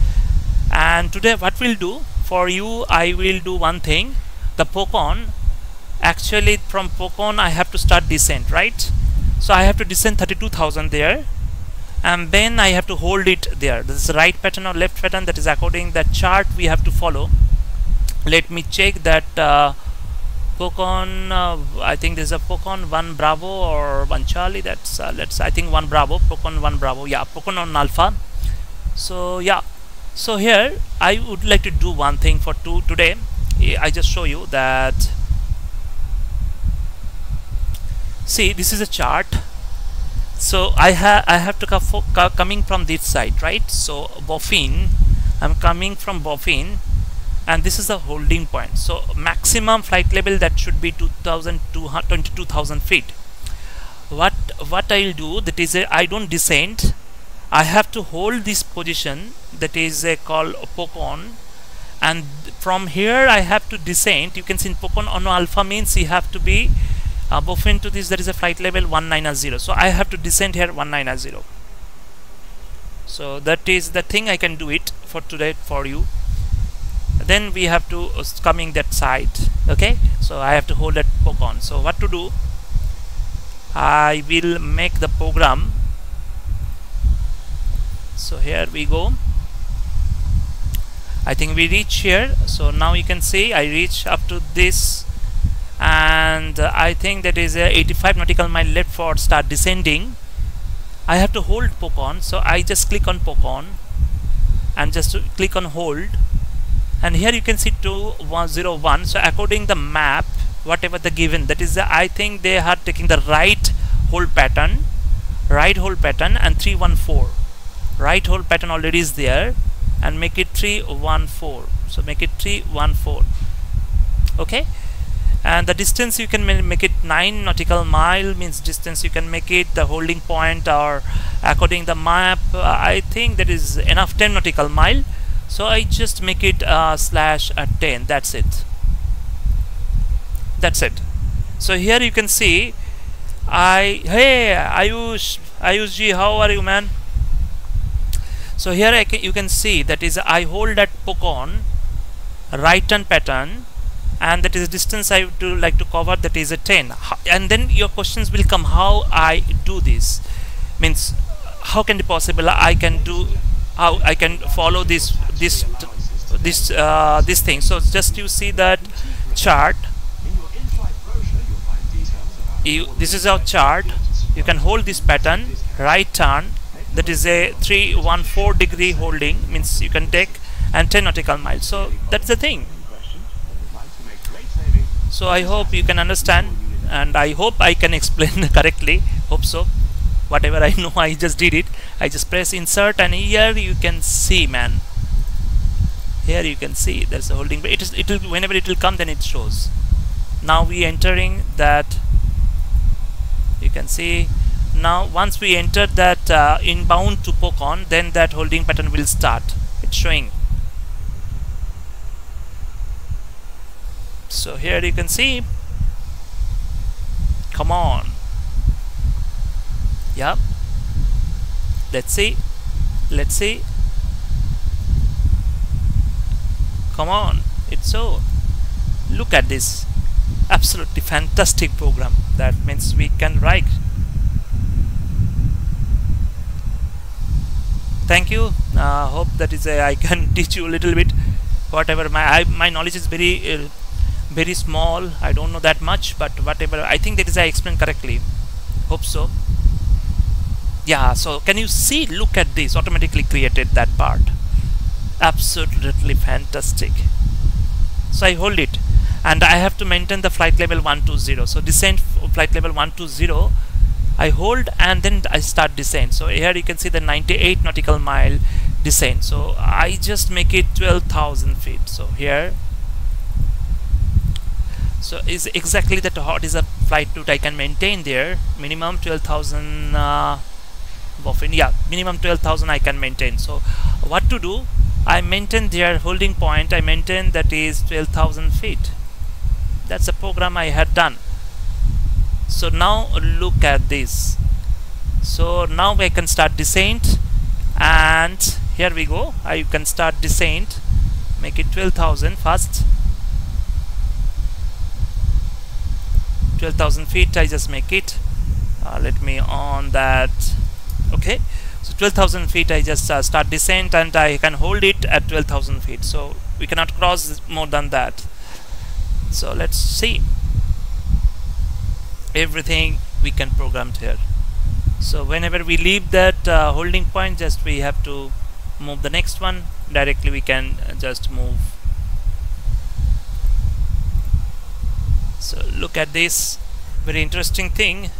And today what we'll do for you, I will do one thing. The Pokon, actually from Pokon I have to start descent, right? So I have to descend 32,000 there, and then I have to hold it there. This is the right pattern or left pattern, that is according that chart we have to follow. Let me check that Pokon, I think there's a Pokon 1 Bravo or 1 Charlie. That's let's, I think 1 Bravo, Pokon 1 Bravo. Yeah, Pokon on Alpha. So yeah, so here I would like to do one thing for today. I just show you that. See, this is a chart. So I have to coming from this side, right? So Boffin, I'm coming from Boffin, and this is the holding point. So maximum flight level that should be 22,000 feet. What I'll do, that is I don't descend, I have to hold this position, that is called Pocon, and from here I have to descend. You can see in Pocon on alpha means you have to be above into this, there is a flight level 190, so I have to descend here 190. So that is the thing, I can do it for today for you. Then we have to coming that side. Okay, so I have to hold that Pocon. So what to do, I will make the program. So here we go. I think we reach here. So now you can see I reach up to this, and I think that is 85 nautical mile left for start descending. I have to hold Pocon, so I just click on Pocon and just click on hold, and here you can see 2101. So according the map, whatever the given, that is I think they are taking the right hold pattern, and 314 right hold pattern already is there, and make it 314. So make it 314. Okay, and the distance you can make it 9 nautical mile, means distance you can make it the holding point, or according the map I think that is enough 10 nautical mile. So I just make it /10. That's it. So here you can see hey Ayush ji, how are you, man? So here you can see that is I hold that Pocon right turn pattern, and that is distance I would like to cover, that is a 10. And then your questions will come, how I do this, means how can it possible I can do, how I can follow this thing. So just you see that chart, this is our chart. You can hold this pattern, right turn, that is a 314 degree holding, means you can take, and 10 nautical miles. So that's the thing. So I hope you can understand, and I hope I can explain correctly. Hope so. Whatever I know, I just did it. I just press insert, and here you can see, man. Here you can see there's a holding, but it will whenever it will come, then it shows. Now we entering that. You can see now once we enter that inbound to Pocon, then that holding pattern will start. It's showing. So here you can see, come on, yeah, let's see, come on, it's so, look at this, absolutely fantastic program. That means we can write. Thank you. Hope that is I can teach you a little bit. Whatever my knowledge is very small. I don't know that much, but whatever I think that is I explained correctly. Hope so. Yeah. So can you see? Look at this. Automatically created that part. Absolutely fantastic. So I hold it, and I have to maintain the flight level 120. So descent flight level 120. I hold, and then I start descent. So here you can see the 98 nautical mile descent. So I just make it 12,000 feet. So here, so is exactly that what is a flight route I can maintain there. Minimum 12,000. Yeah, minimum 12,000 I can maintain. So what to do? I maintain their holding point. I maintain that is 12,000 feet. That's the program I had done. So now look at this. So now I can start descent, and here we go. I can start descent. Make it 12,000 first. 12,000 feet. I just make it. Let me on that. Okay. So 12,000 feet. I just start descent, and I can hold it at 12,000 feet. So we cannot cross more than that. So let's see. Everything we can program here. So whenever we leave that holding point, just we have to move the next one. Directly we can just move. So look at this very interesting thing.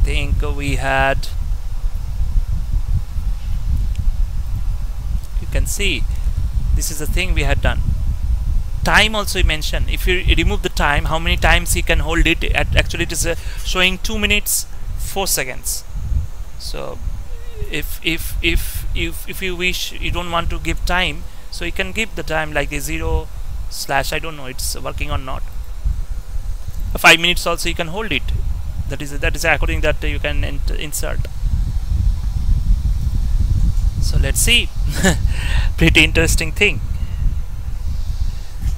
think we had, you can see this is the thing we had done. Time also you mentioned, if you remove the time, how many times you can hold it. Actually it is showing 2 minutes 4 seconds. So if you wish, you don't want to give time, so you can give the time like a 0 slash, I don't know it's working or not. 5 minutes also you can hold it. That is according that you can insert. So let's see. Pretty interesting thing.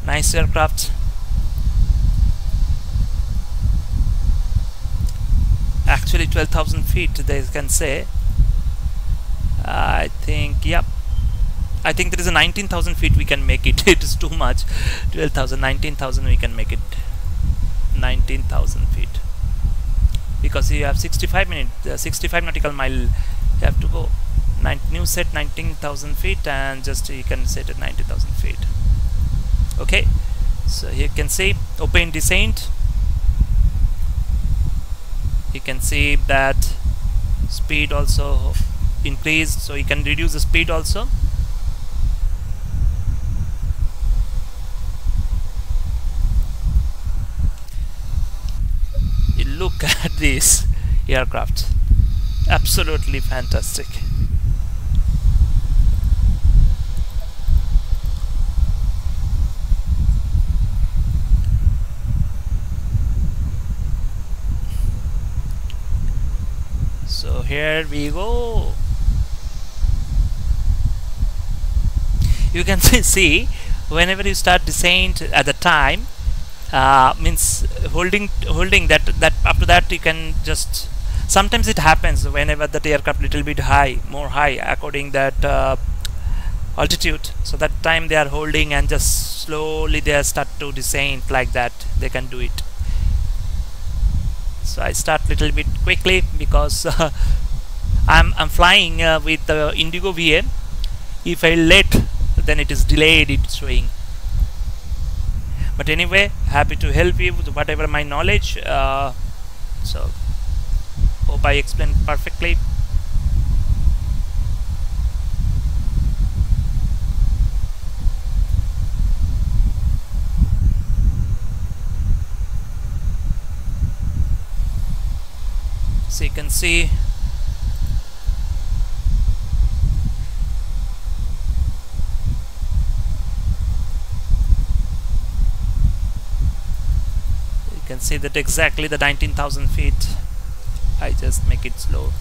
Nice aircraft. Actually 12,000 feet they can say. I think, yep, I think there is a 19,000 feet we can make it. It is too much. 12,000, 19,000 we can make it. 19,000 feet, because you have 65 nautical mile. You have to go new set 19,000 feet, and just you can set at 90,000 feet. Okay, so you can see open descent. You can see that speed also increased, so you can reduce the speed also. You look at this aircraft, absolutely fantastic. So here we go. You can see whenever you start descent at the time, means holding that after that you can just, sometimes it happens whenever that aircraft little bit more high according that altitude, so that time they are holding and just slowly they start to descend like that. They can do it. So I start little bit quickly because I'm flying with the IndiGo VA. If I let, then it is delayed, it's showing. But anyway, happy to help you with whatever my knowledge. So hope I explained perfectly. So you can see that exactly the 19,000 feet. I just make it slow.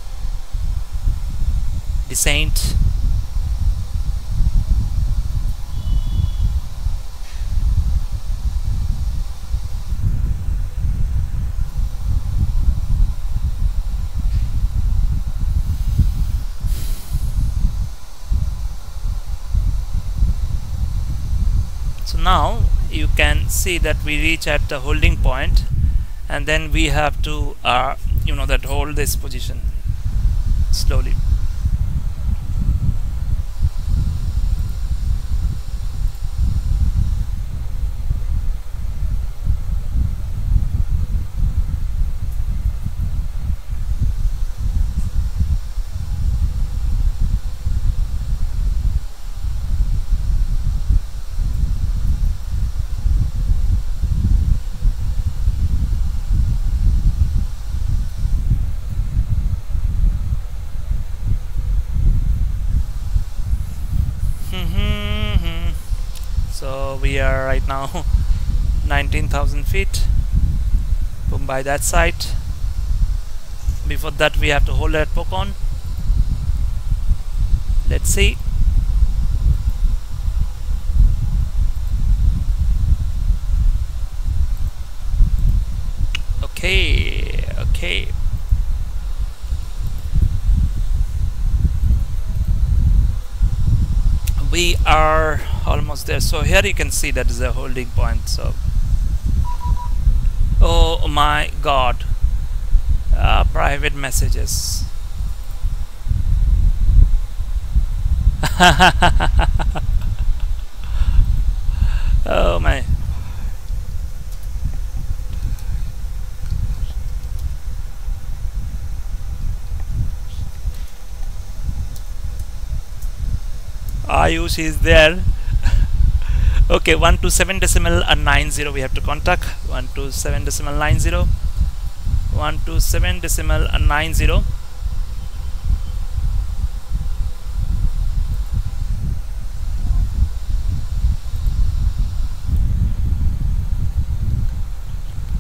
Descent. So now you can see that we reach at the holding point, and then we have to that hold this position slowly. So we are right now 19,000 feet. Boom, by that side. Before that we have to hold at Pocon. Let's see. Okay. We are almost there. So here you can see that is a holding point. So oh my god, private messages. Oh my. Ayush is there. Okay, 127.90 we have to contact. 127.90. 127.90.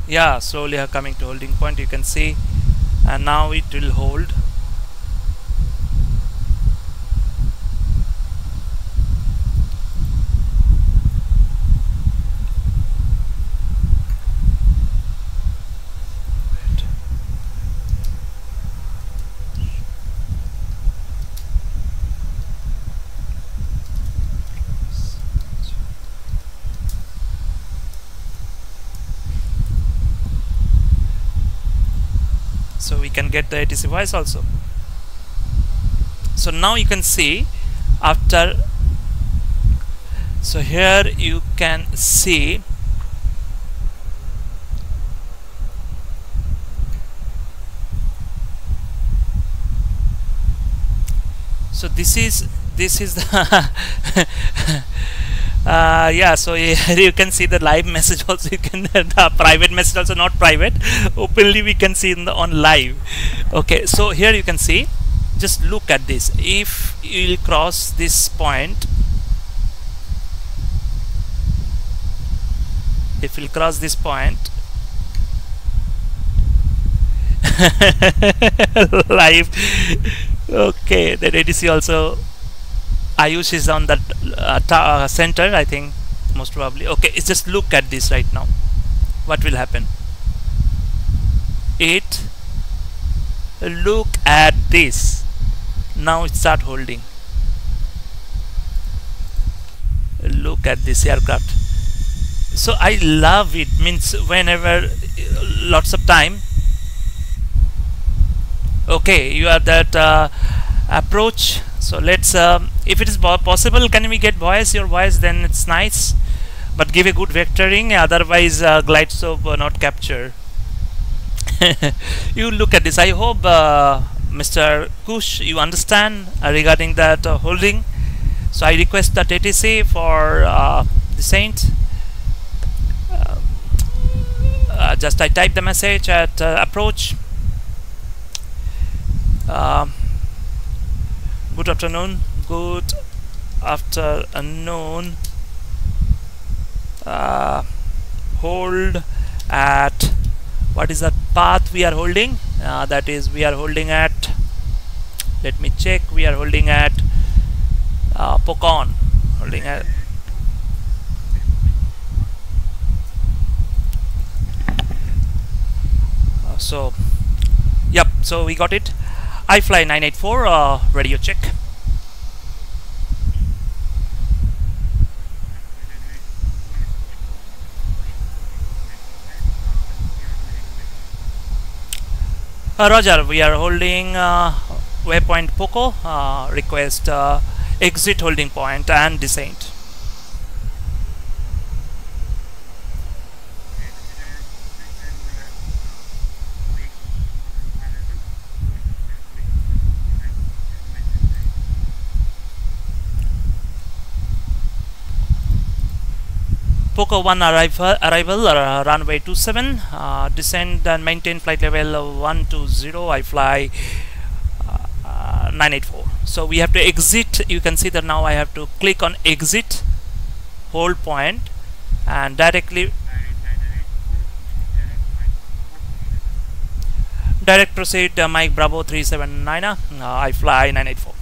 Yeah, slowly are coming to holding point, you can see, and now it will hold. So we can get the ATC voice also. So now you can see after, so here you can see so this is the yeah, so here you can see the live message also. You can the private message also, not private, openly we can see in the on live. Okay, so here you can see, just look at this. If you will cross this point, if you'll cross this point live, okay, the ATC also Ayush is on that center, I think, most probably. Okay, it's just look at this right now. What will happen? Look at this. Now it start holding. Look at this aircraft. So I love it. Means whenever lots of time. Okay, you have that approach. So let's if it is possible, can we get voice, your voice, then it's nice, but give a good vectoring, otherwise glide slope not capture. You look at this. I hope Mr. Kush, you understand regarding that holding. So I request that ATC for the saint. Just I type the message at approach. Good afternoon. Good afternoon. Hold at, what is that path we are holding? That is, we are holding at, let me check, we are holding at Pocon. Holding at so yep, so we got it. I fly 984, radio check. Roger, we are holding waypoint Poco, request exit holding point and descent. Poco 1 arrival runway 27, descend and maintain flight level 120. I fly 984. So we have to exit. You can see that now I have to click on exit, hold point, and directly direct proceed Mike Bravo 379. I fly 984.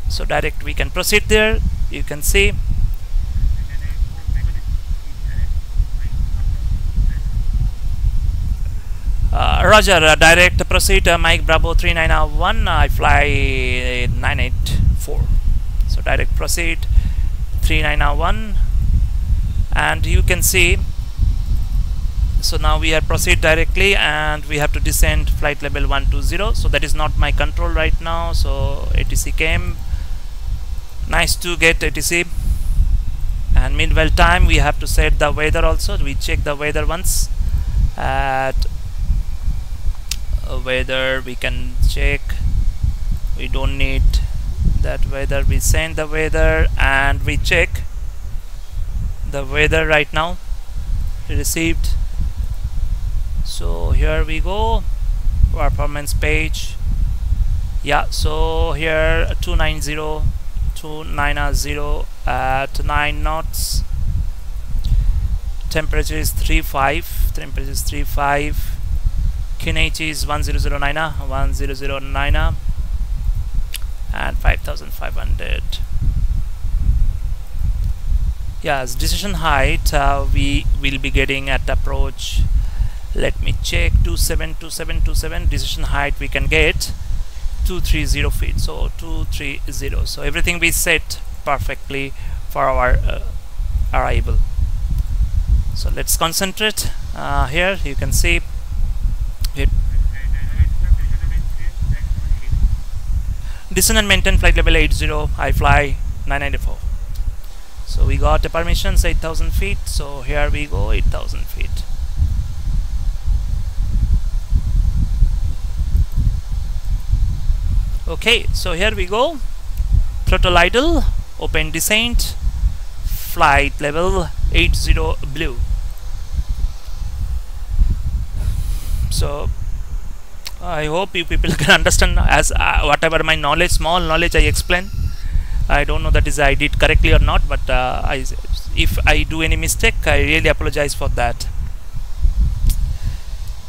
So direct we can proceed there. You can see. Roger, direct proceed Mike Bravo 391. I fly 984. So direct proceed 391, and you can see. So now we have proceed directly, and we have to descend flight level 120. So that is not my control right now. So ATC came. Nice to get ATC. And meanwhile time we have to set the weather also. We check the weather once. At weather we can check. We don't need that that weather. We send the weather and we check the weather right now. Received. So here we go, performance page. Yeah, so here 290 at 9 knots. Temperature is 35. Temperature is 35. Kinech is 1009 and 5500. Yes, decision height we will be getting at approach. Let me check. 272727. Decision height we can get 230 feet. So 230. So everything we set perfectly for our arrival. So let's concentrate. Here you can see it. Descend and maintain flight level 80. I fly 994. So we got a permissions 8,000 feet. So here we go, 8,000 feet. Okay, so here we go. Throttle idle, open descent, flight level 80 blue. So I hope you people can understand as whatever my knowledge, small knowledge I explain. I don't know that is I did correctly or not, but if I do any mistake, I really apologize for that.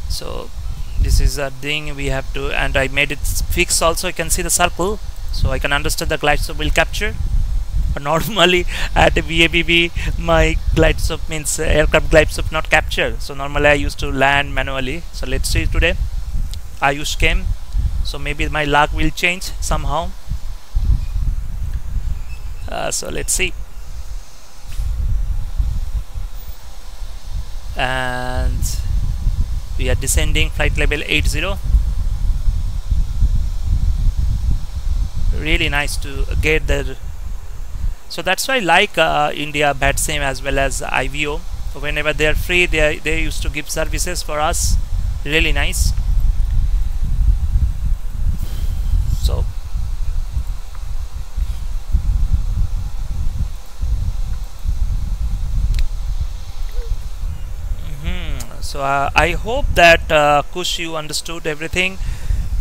So this is a thing we have to, and I made it fix also. You can see the circle, so I can understand the glide slope will capture. But normally at VABB my glide slope means aircraft glide slope not capture. So normally I used to land manually. So let's see today. Ayush came, so maybe my luck will change somehow. So let's see. And we are descending flight level 80. Really nice to get there. So that's why I like India VATSIM as well as IGO. So whenever they are free, they used to give services for us. Really nice. So so I hope that Kush, you understood everything.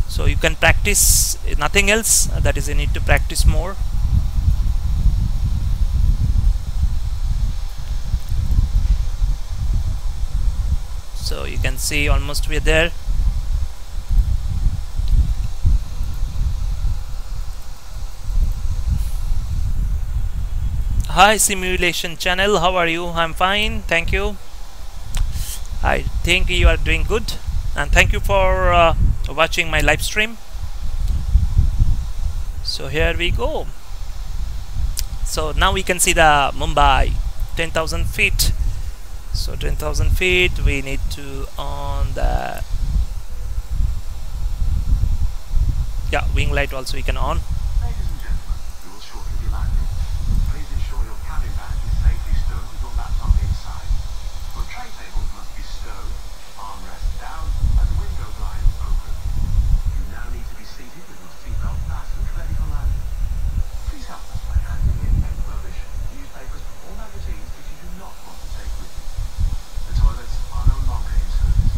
So you can practice, nothing else. That is, you need to practice more. So you can see almost we're there. Hi simulation channel, how are you? I'm fine, thank you. I think you are doing good, and thank you for watching my live stream. So here we go. So now we can see the Mumbai 10,000 feet. So 10,000 feet we need to on the wing light also we can on. Ladies and gentlemen, we will shortly be landing. Please ensure your cabin bag is safely stowed with your laptop inside. Your tray table must be stowed, armrest down, and window blinds open. You now need to be seated with your seatbelt fastened, ready for landing. Please help us by handing in any rubbish, newspapers, or magazines which you do not want to take with you. The toilets are no longer in service.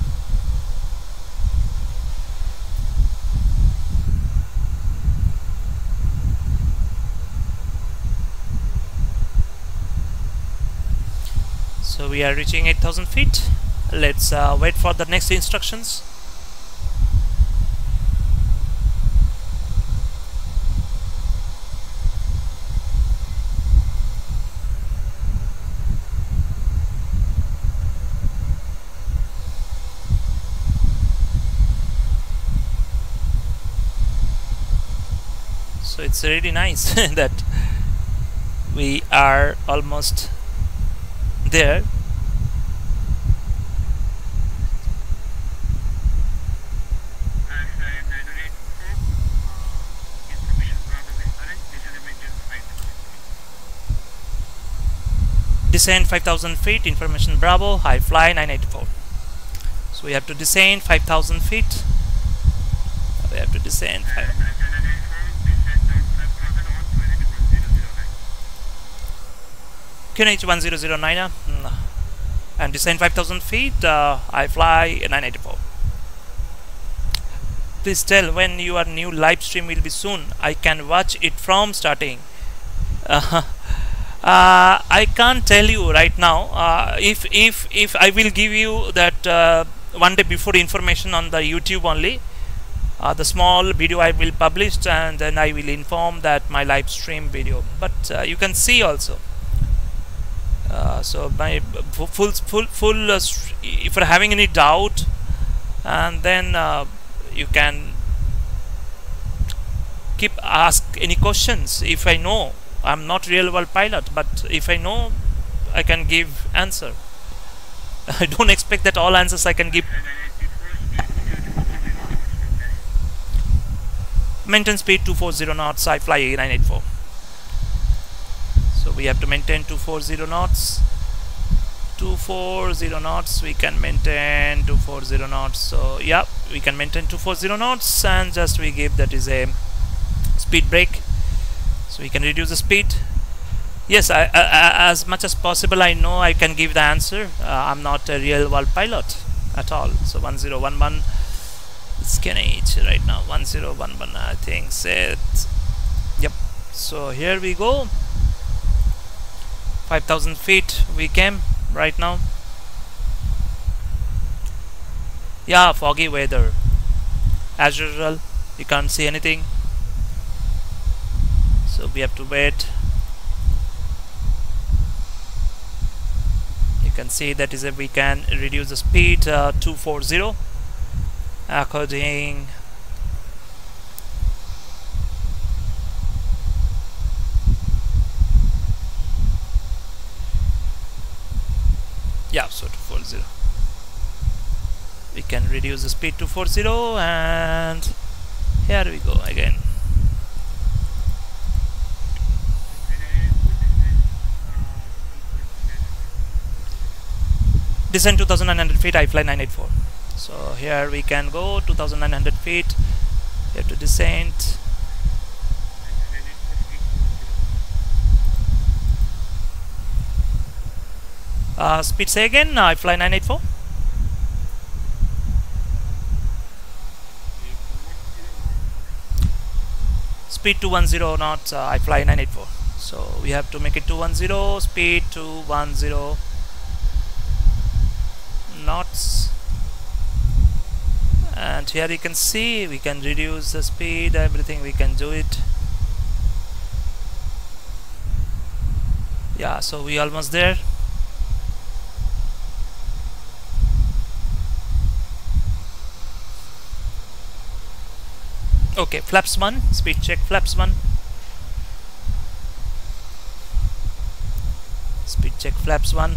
So we are reaching 8,000 feet. Let's wait for the next instructions. So it's really nice that we are almost there. Descend 5,000 feet, information Bravo, high fly 984. So we have to descend 5,000 feet. We have to descend 5. QNH 1009 and descend 5000 feet. I fly 984. Please tell when your new live stream will be soon. I can watch it from starting. I can't tell you right now. If I will give you that one day before information on the YouTube only. The small video I will publish, and then I will inform that my live stream video. But you can see also. So my full if you're having any doubt, and then you can keep ask any questions. If I know, I'm not real world pilot, but if I know, I can give answer. I don't expect that all answers I can give. Maintain speed 240 knots. I fly 984. So we have to maintain 240 knots. 240 knots. We can maintain 240 knots. So yeah, we can maintain 240 knots, and just we give that is a speed break. So we can reduce the speed. Yes, as much as possible, I know I can give the answer. I'm not a real world pilot at all. So 1011. Scan age right now 1011, I think set. Yep. So here we go. 5000 feet we came right now. Yeah, foggy weather as usual. You can't see anything, so we have to wait. You can see that is we can reduce the speed 240 according yeah, so 240 we can reduce the speed to 240, and here we go again. Descend 2900 feet. I fly 984. So here we can go 2900 feet. You have to descend. Speed say again. I fly 984. Speed 210 knots. I fly 984. So we have to make it 210. Speed 210 knots. And here you can see we can reduce the speed, everything we can do it. Yeah, so we almost there. Okay, flaps 1, speed check, flaps 1. Speed check, flaps 1.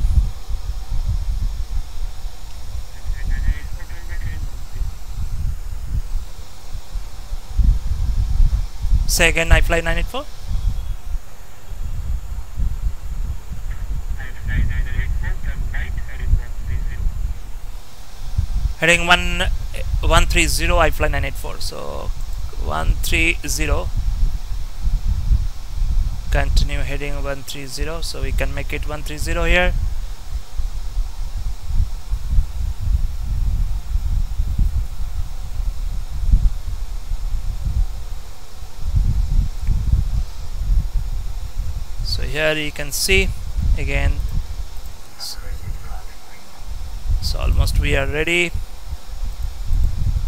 Say again, I fly 984. Heading 130, I fly 984. So 130. Continue heading 130. So we can make it 130 here. So here you can see again. So almost we are ready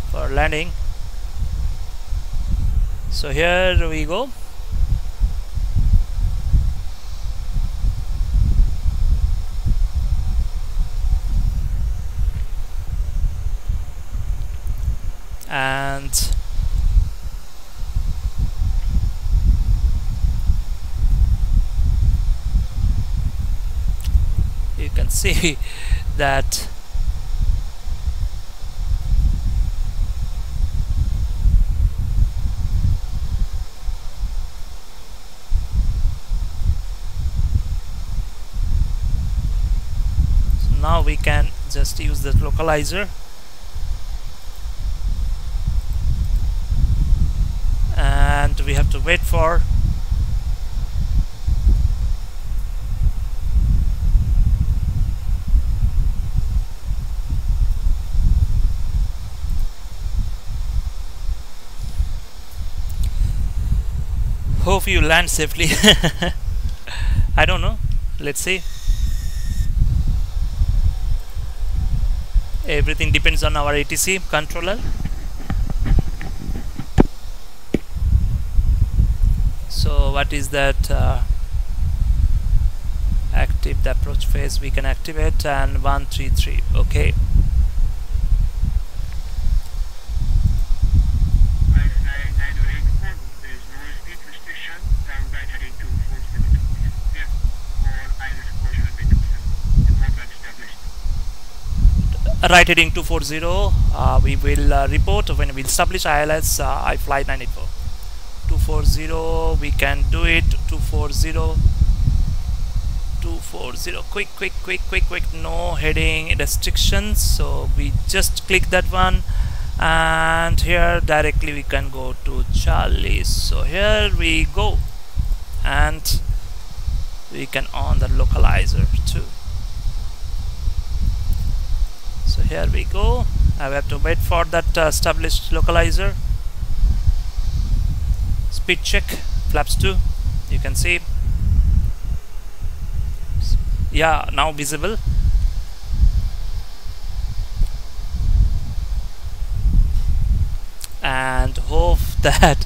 for landing. So here we go. And you can see that so now we can just use the localizer and we have to wait for hope you land safely. I don't know. Let's see. Everything depends on our ATC controller. So what is that? Active the approach phase. We can activate, and 133. Okay. Right heading 240. We will report when we establish ILS. I fly 984. 240. We can do it. 240. 240. Quick. No heading restrictions. So we just click that one, and here directly we can go to Charlie. So here we go, and we can on the localizer too. So here we go. I have to wait for that established localizer. Speed check, flaps 2. You can see. Yeah, now visible. And hope that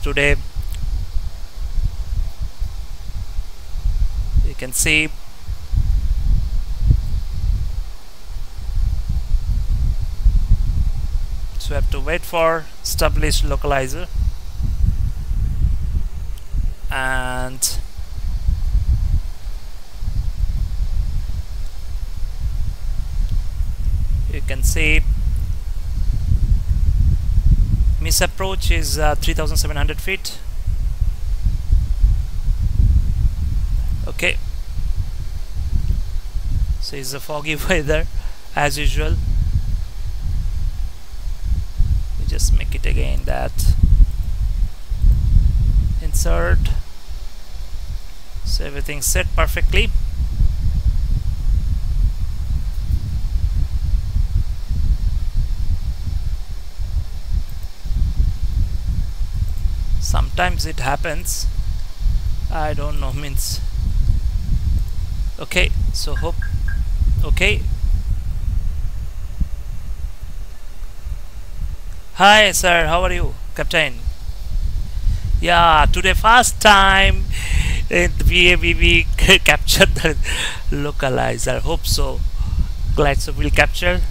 today you can see. So we have to wait for established localizer, and you can see miss approach is 3,700 feet. Okay, so it's a foggy weather as usual. Just make it again that insert. So everything's set perfectly. Sometimes it happens, I don't know, means okay. So hope okay. Hi sir, how are you, Captain? Yeah, today first time VABB captured the localizer. Hope so. Glad so we'll capture.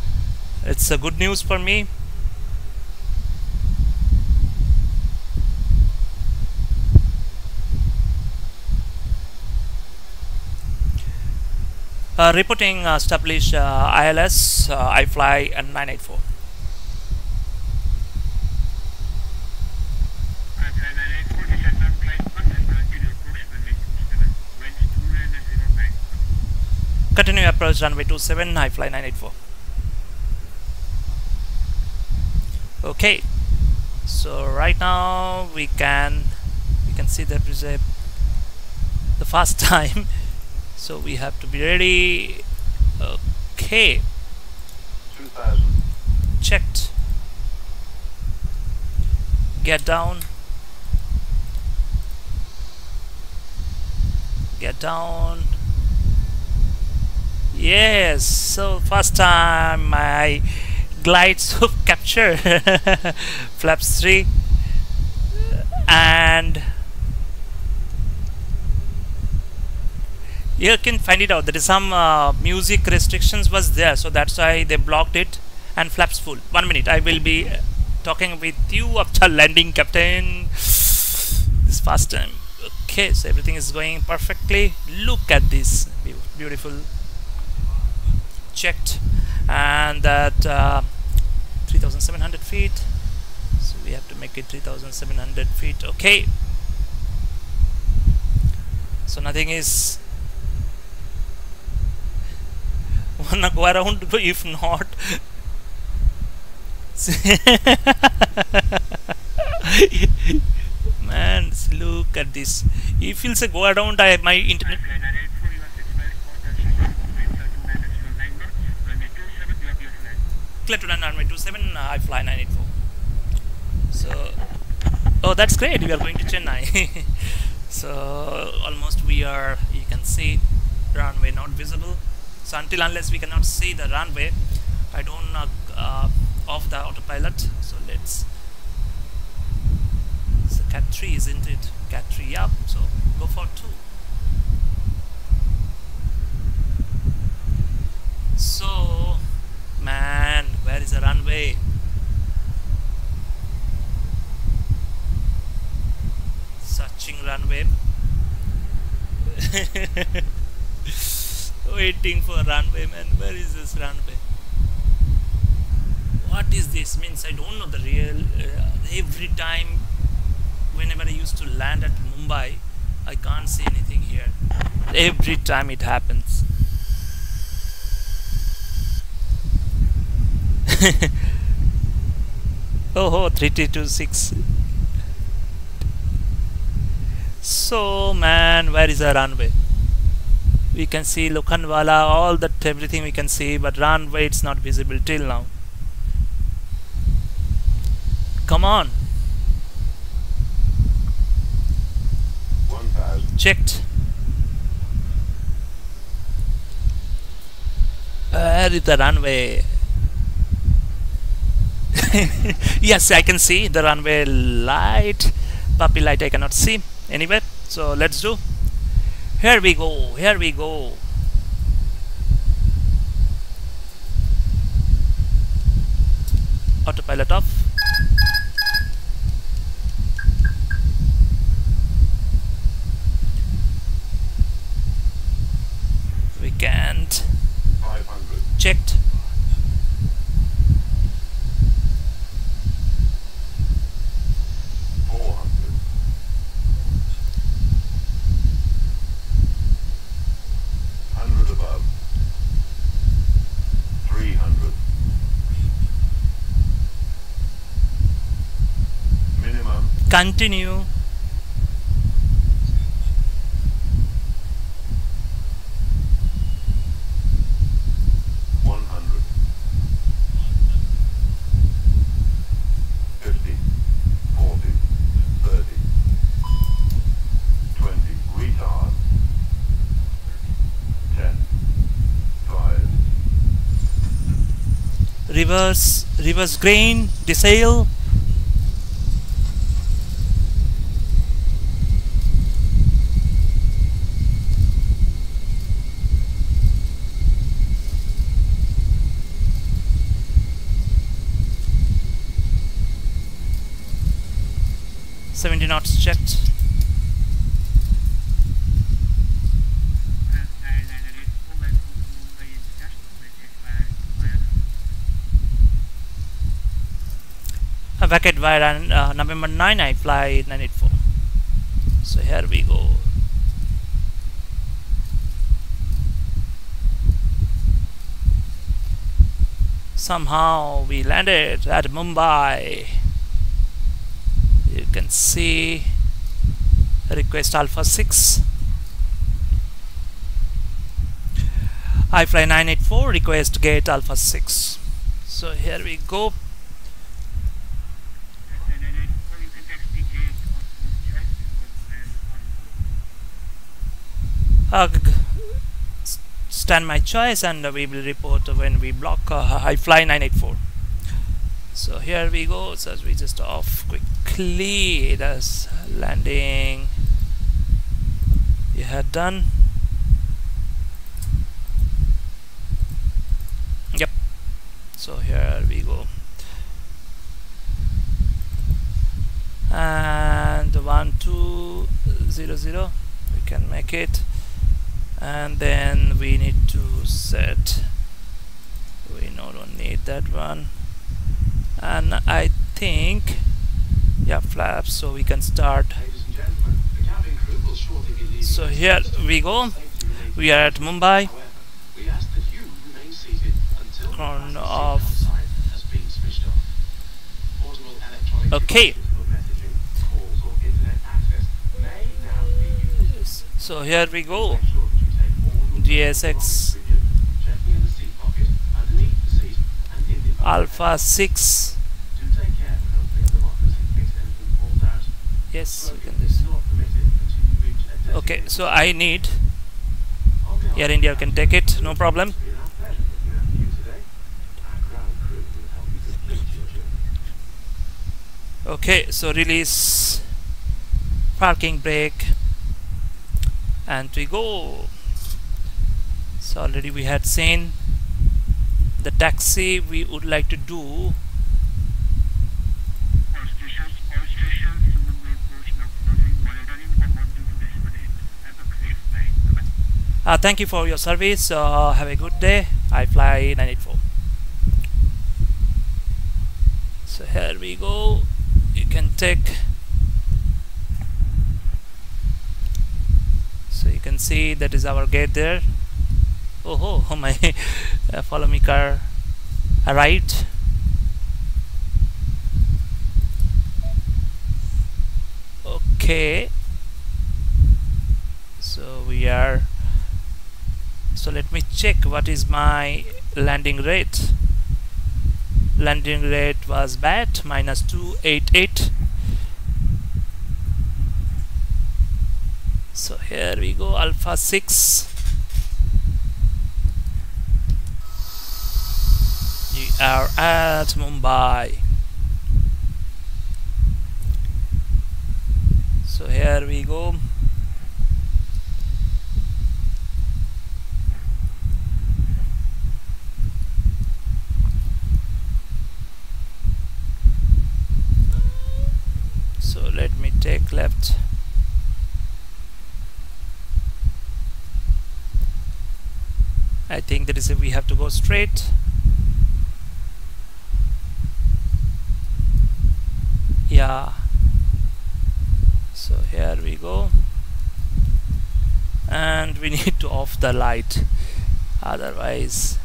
It's a good news for me. Reporting established ILS. I fly 984. Continue approach runway 27. I fly 984. Okay, so right now we can see that is the first time. So we have to be ready. Okay, 2000. Checked. Get down. Get down. Yes, so first time my glide slope capture. Flaps 3, and you can find it out. There is some music restrictions was there, so that's why they blocked it. And flaps full. 1 minute, I will be talking with you after landing, Captain. This first time. Okay, so everything is going perfectly. Look at this beautiful. Checked, and that 3,700 feet. So we have to make it 3,700 feet. Okay, so nothing is wanna go around. If not, man, look at this. If you'll say go around, my internet. Clear to land runway 27. I fly 984. So Oh, that's great. We are going to Chennai. So almost we are, you can see runway not visible. So until unless we cannot see the runway, I don't off the autopilot. So let's, so cat 3 isn't it? Cat 3 up, so go for 2. So man, where is the runway? Searching runway. Waiting for runway, man. Where is this runway? What is this? Means I don't know the real. Every time, whenever I used to land at Mumbai, I can't see anything here. Every time it happens. Oh, 326. So man, where is the runway? We can see Lokhandwala, all that, everything we can see, but runway it's not visible till now. Come on. 1000. Checked. Where is the runway? Yes, I can see the runway light. Puppy light I cannot see. Anyway, so let's do. Here we go. Here we go. Autopilot off. We can't. 500. Checked. Continue. Reverse grain, desail. Seventy knots checked. Vacate via November 9, I fly 984. So here we go. Somehow we landed at Mumbai. You can see request Alpha 6. I fly 984, request gate Alpha 6. So here we go. Stand my choice, and we will report when we block. I fly 984. So here we go. So we just off quickly. That's landing. You had done. Yep. So here we go. And 1200. We can make it. And then we need to set, we don't need that one, and I think, yeah, flaps, so we can start. So here we go. We are at Mumbai. Turn off. Okay. So here we go. DesignX Alpha 6 Yes, we can do this. Not permitted until you reach a designated Okay, so I need On Air India can take it, no problem. It's been our pleasure that you have you today. Our ground crew will help you complete your journey. Okay, so release, parking brake, and we go. So already we had seen the taxi we would like to do. Thank you for your service. Have a good day. I fly 984. So here we go. You can take. So you can see that is our gate there. Oh my follow me car arrived. Okay. So we are. So let me check what is my landing rate. Landing rate was bad, -288. So here we go, Alpha 6. We are at Mumbai. So here we go. So let me take left. I think that is we have to go straight. Yeah. So here we go. And we need to off the light. Otherwise.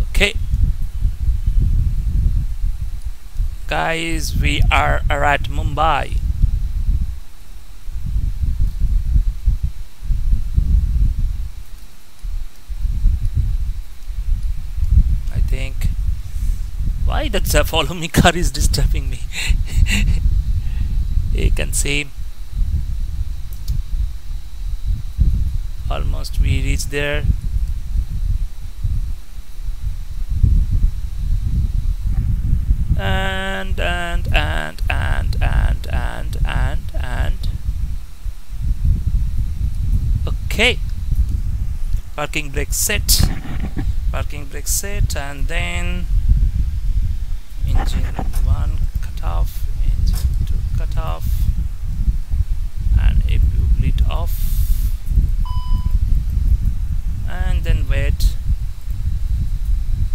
Okay. Guys, we are at Mumbai. I think why that follow me car is disturbing me. You can see almost we reached there. And okay, parking brake set, and then engine 1 cut off, engine 2 cut off, and APU bleed off, and then wait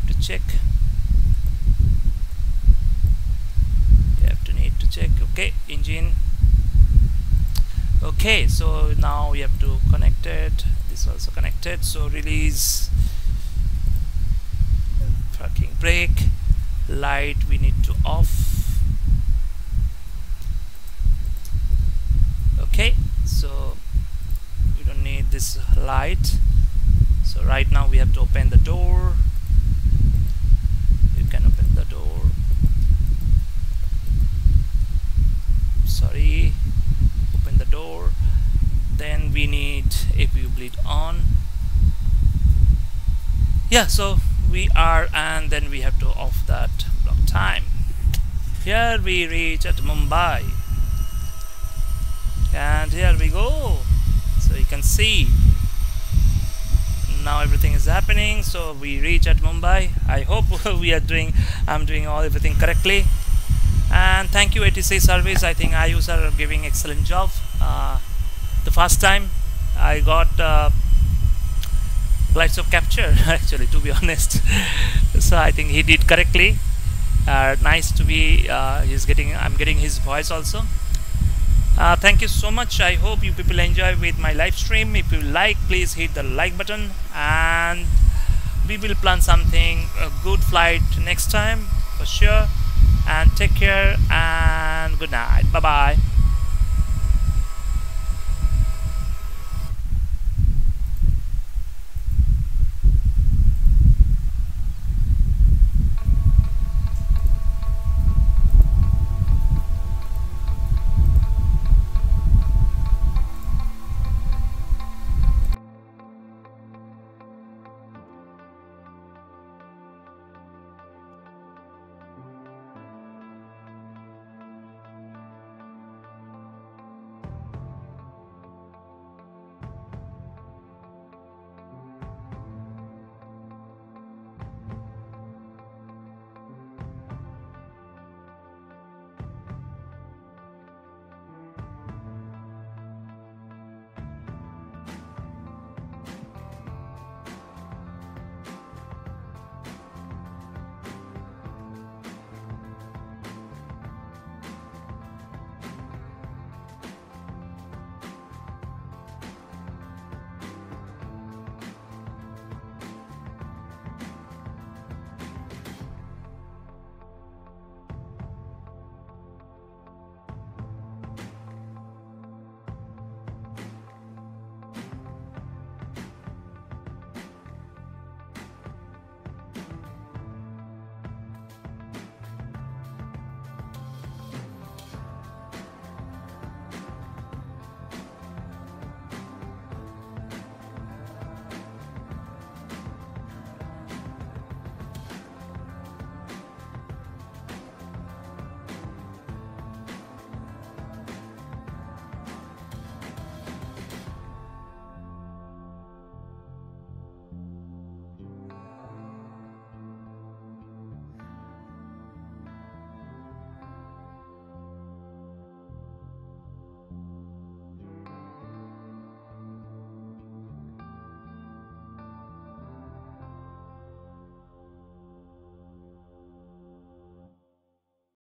to check. Check. Okay, engine. Okay, so now we have to connect it. This also connected. So release, parking brake, light we need to off. Okay, so we don't need this light. So right now we have to open the door. You can open the door. Sorry, open the door. Then we need APU bleed on. Yeah, so we are, and then we have to off that block time. Here we reach at Mumbai, and here we go. So you can see now everything is happening. So we reach at Mumbai. I hope I'm doing everything correctly. And thank you ATC service. I think IUs are giving excellent job. The first time I got glides of capture actually, to be honest. So I think he did correctly. Nice to be I'm getting his voice also. Thank you so much. I hope you people enjoy with my live stream. If you like, please hit the like button, and we will plan something, a good flight next time for sure. And take care and good night. Bye bye.